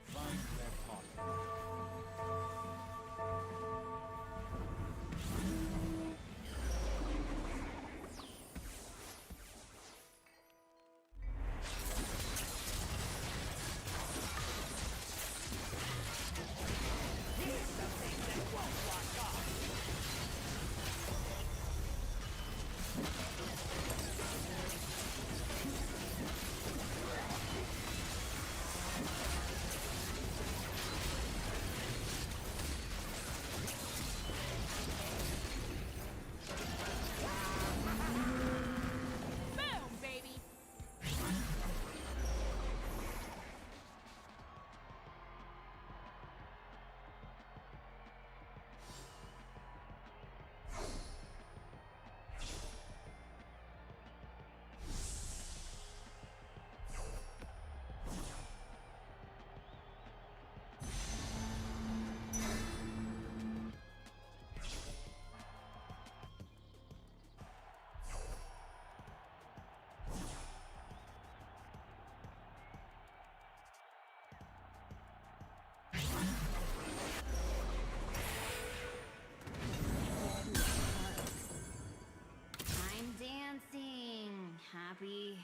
Speaker 4: find their partner.
Speaker 17: I'm dancing. Happy.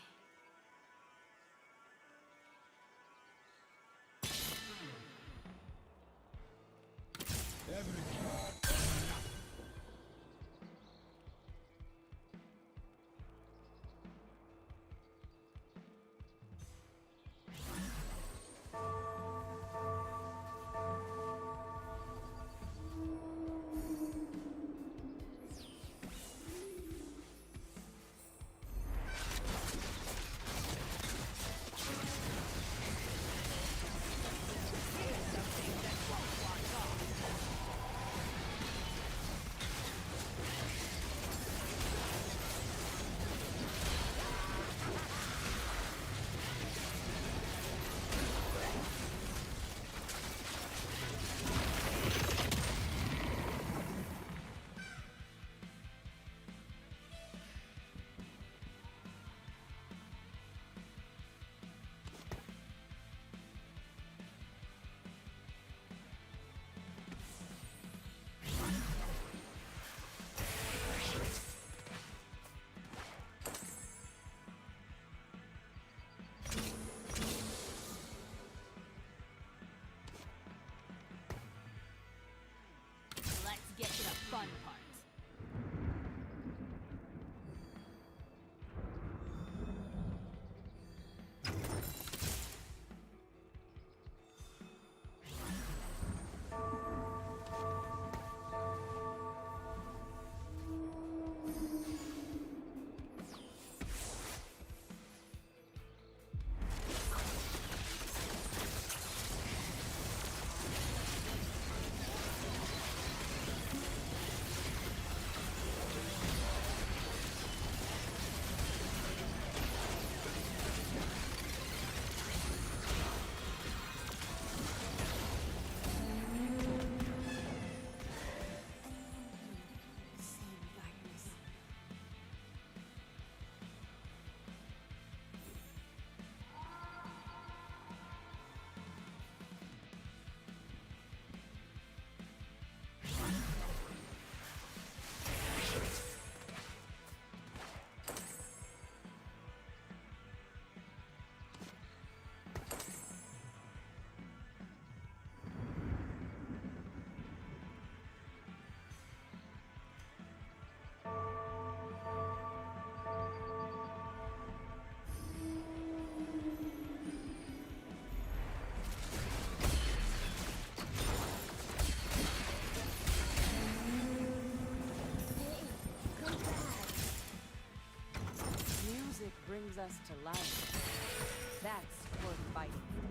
Speaker 18: brings us to life. That's worth fighting for.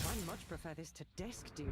Speaker 19: I much prefer this to desk duty.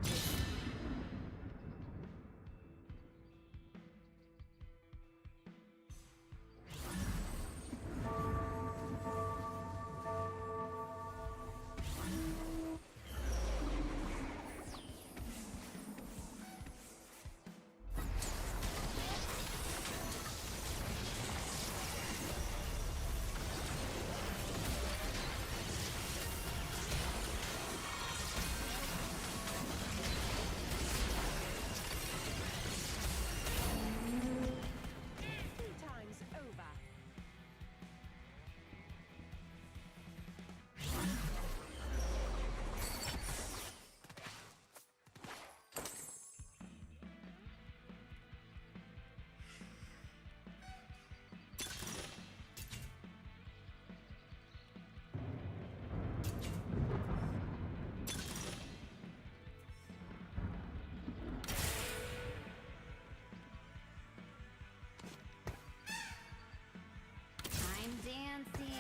Speaker 17: I'm dancing.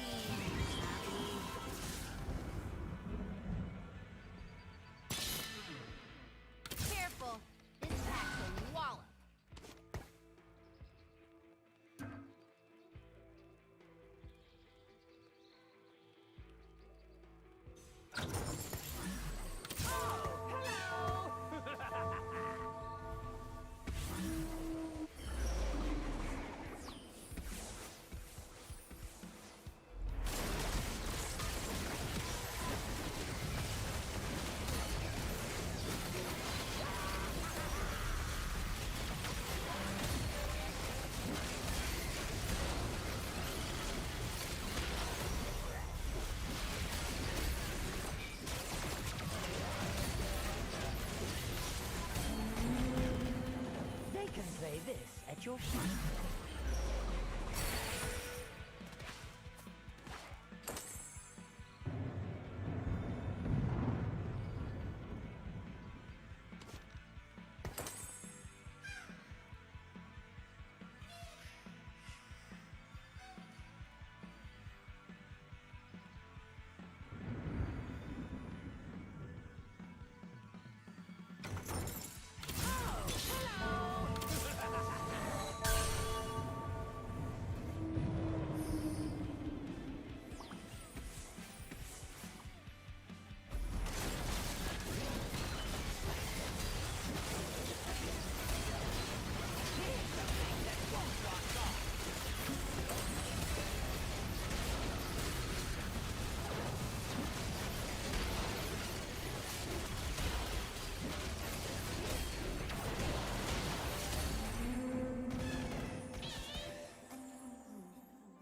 Speaker 17: Happy. Careful. This pack's a wallop.
Speaker 19: They can play this at your feet.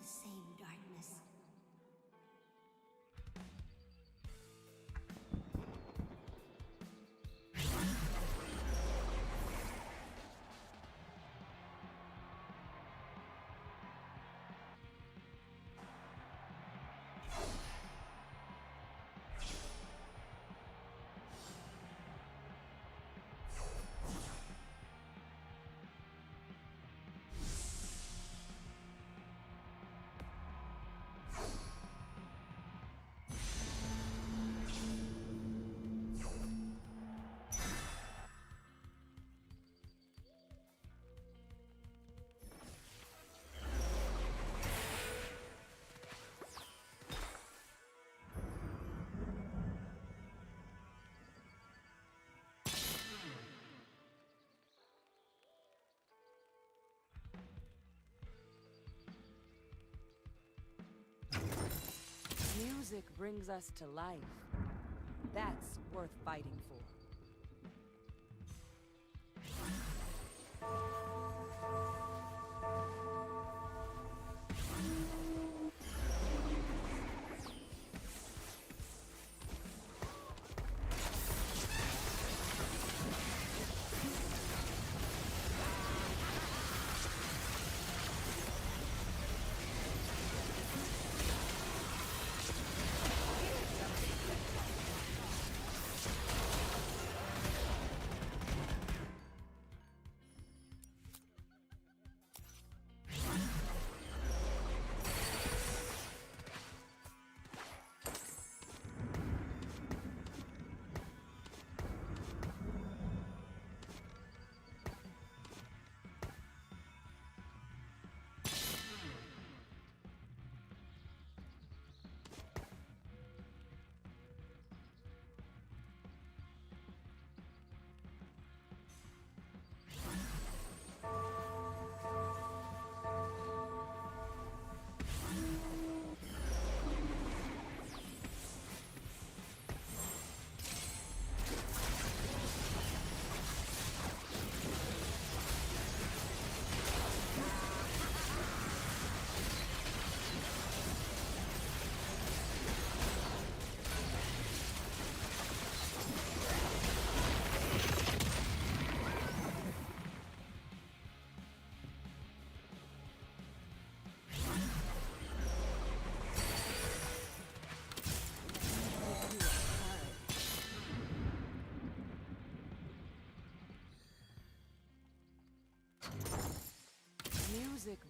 Speaker 17: The same darkness.
Speaker 18: Music brings us to life. That's worth fighting for.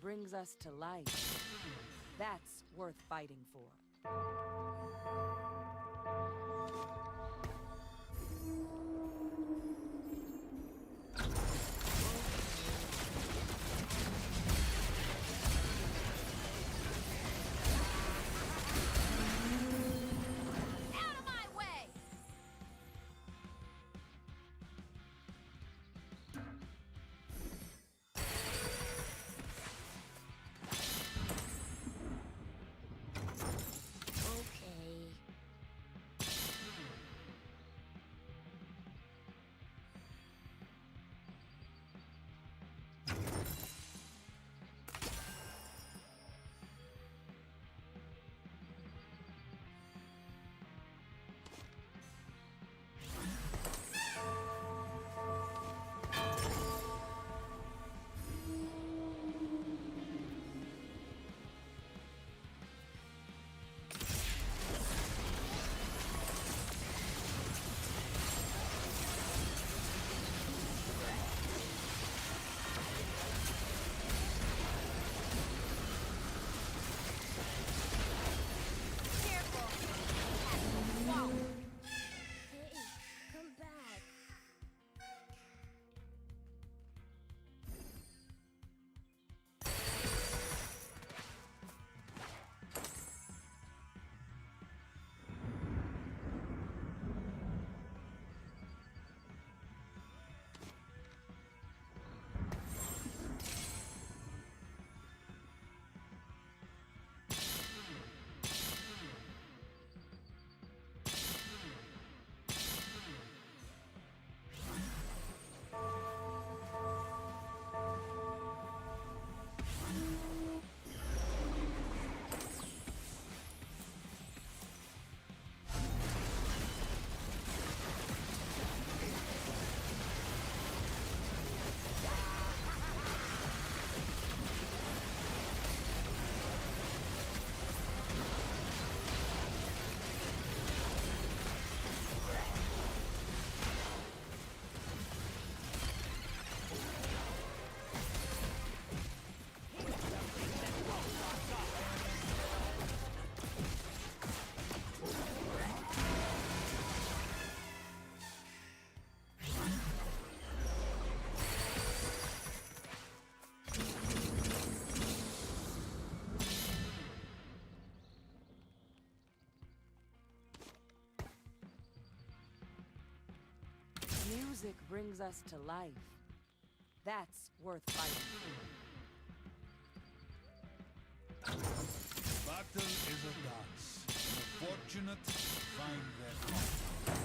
Speaker 18: brings us to life. That's worth fighting for.
Speaker 17: Out of my way!
Speaker 6: Okay. Hey, come back.
Speaker 18: Music brings us to life. That's worth fighting for.
Speaker 4: Battle is a dance, and the fortunate find their path.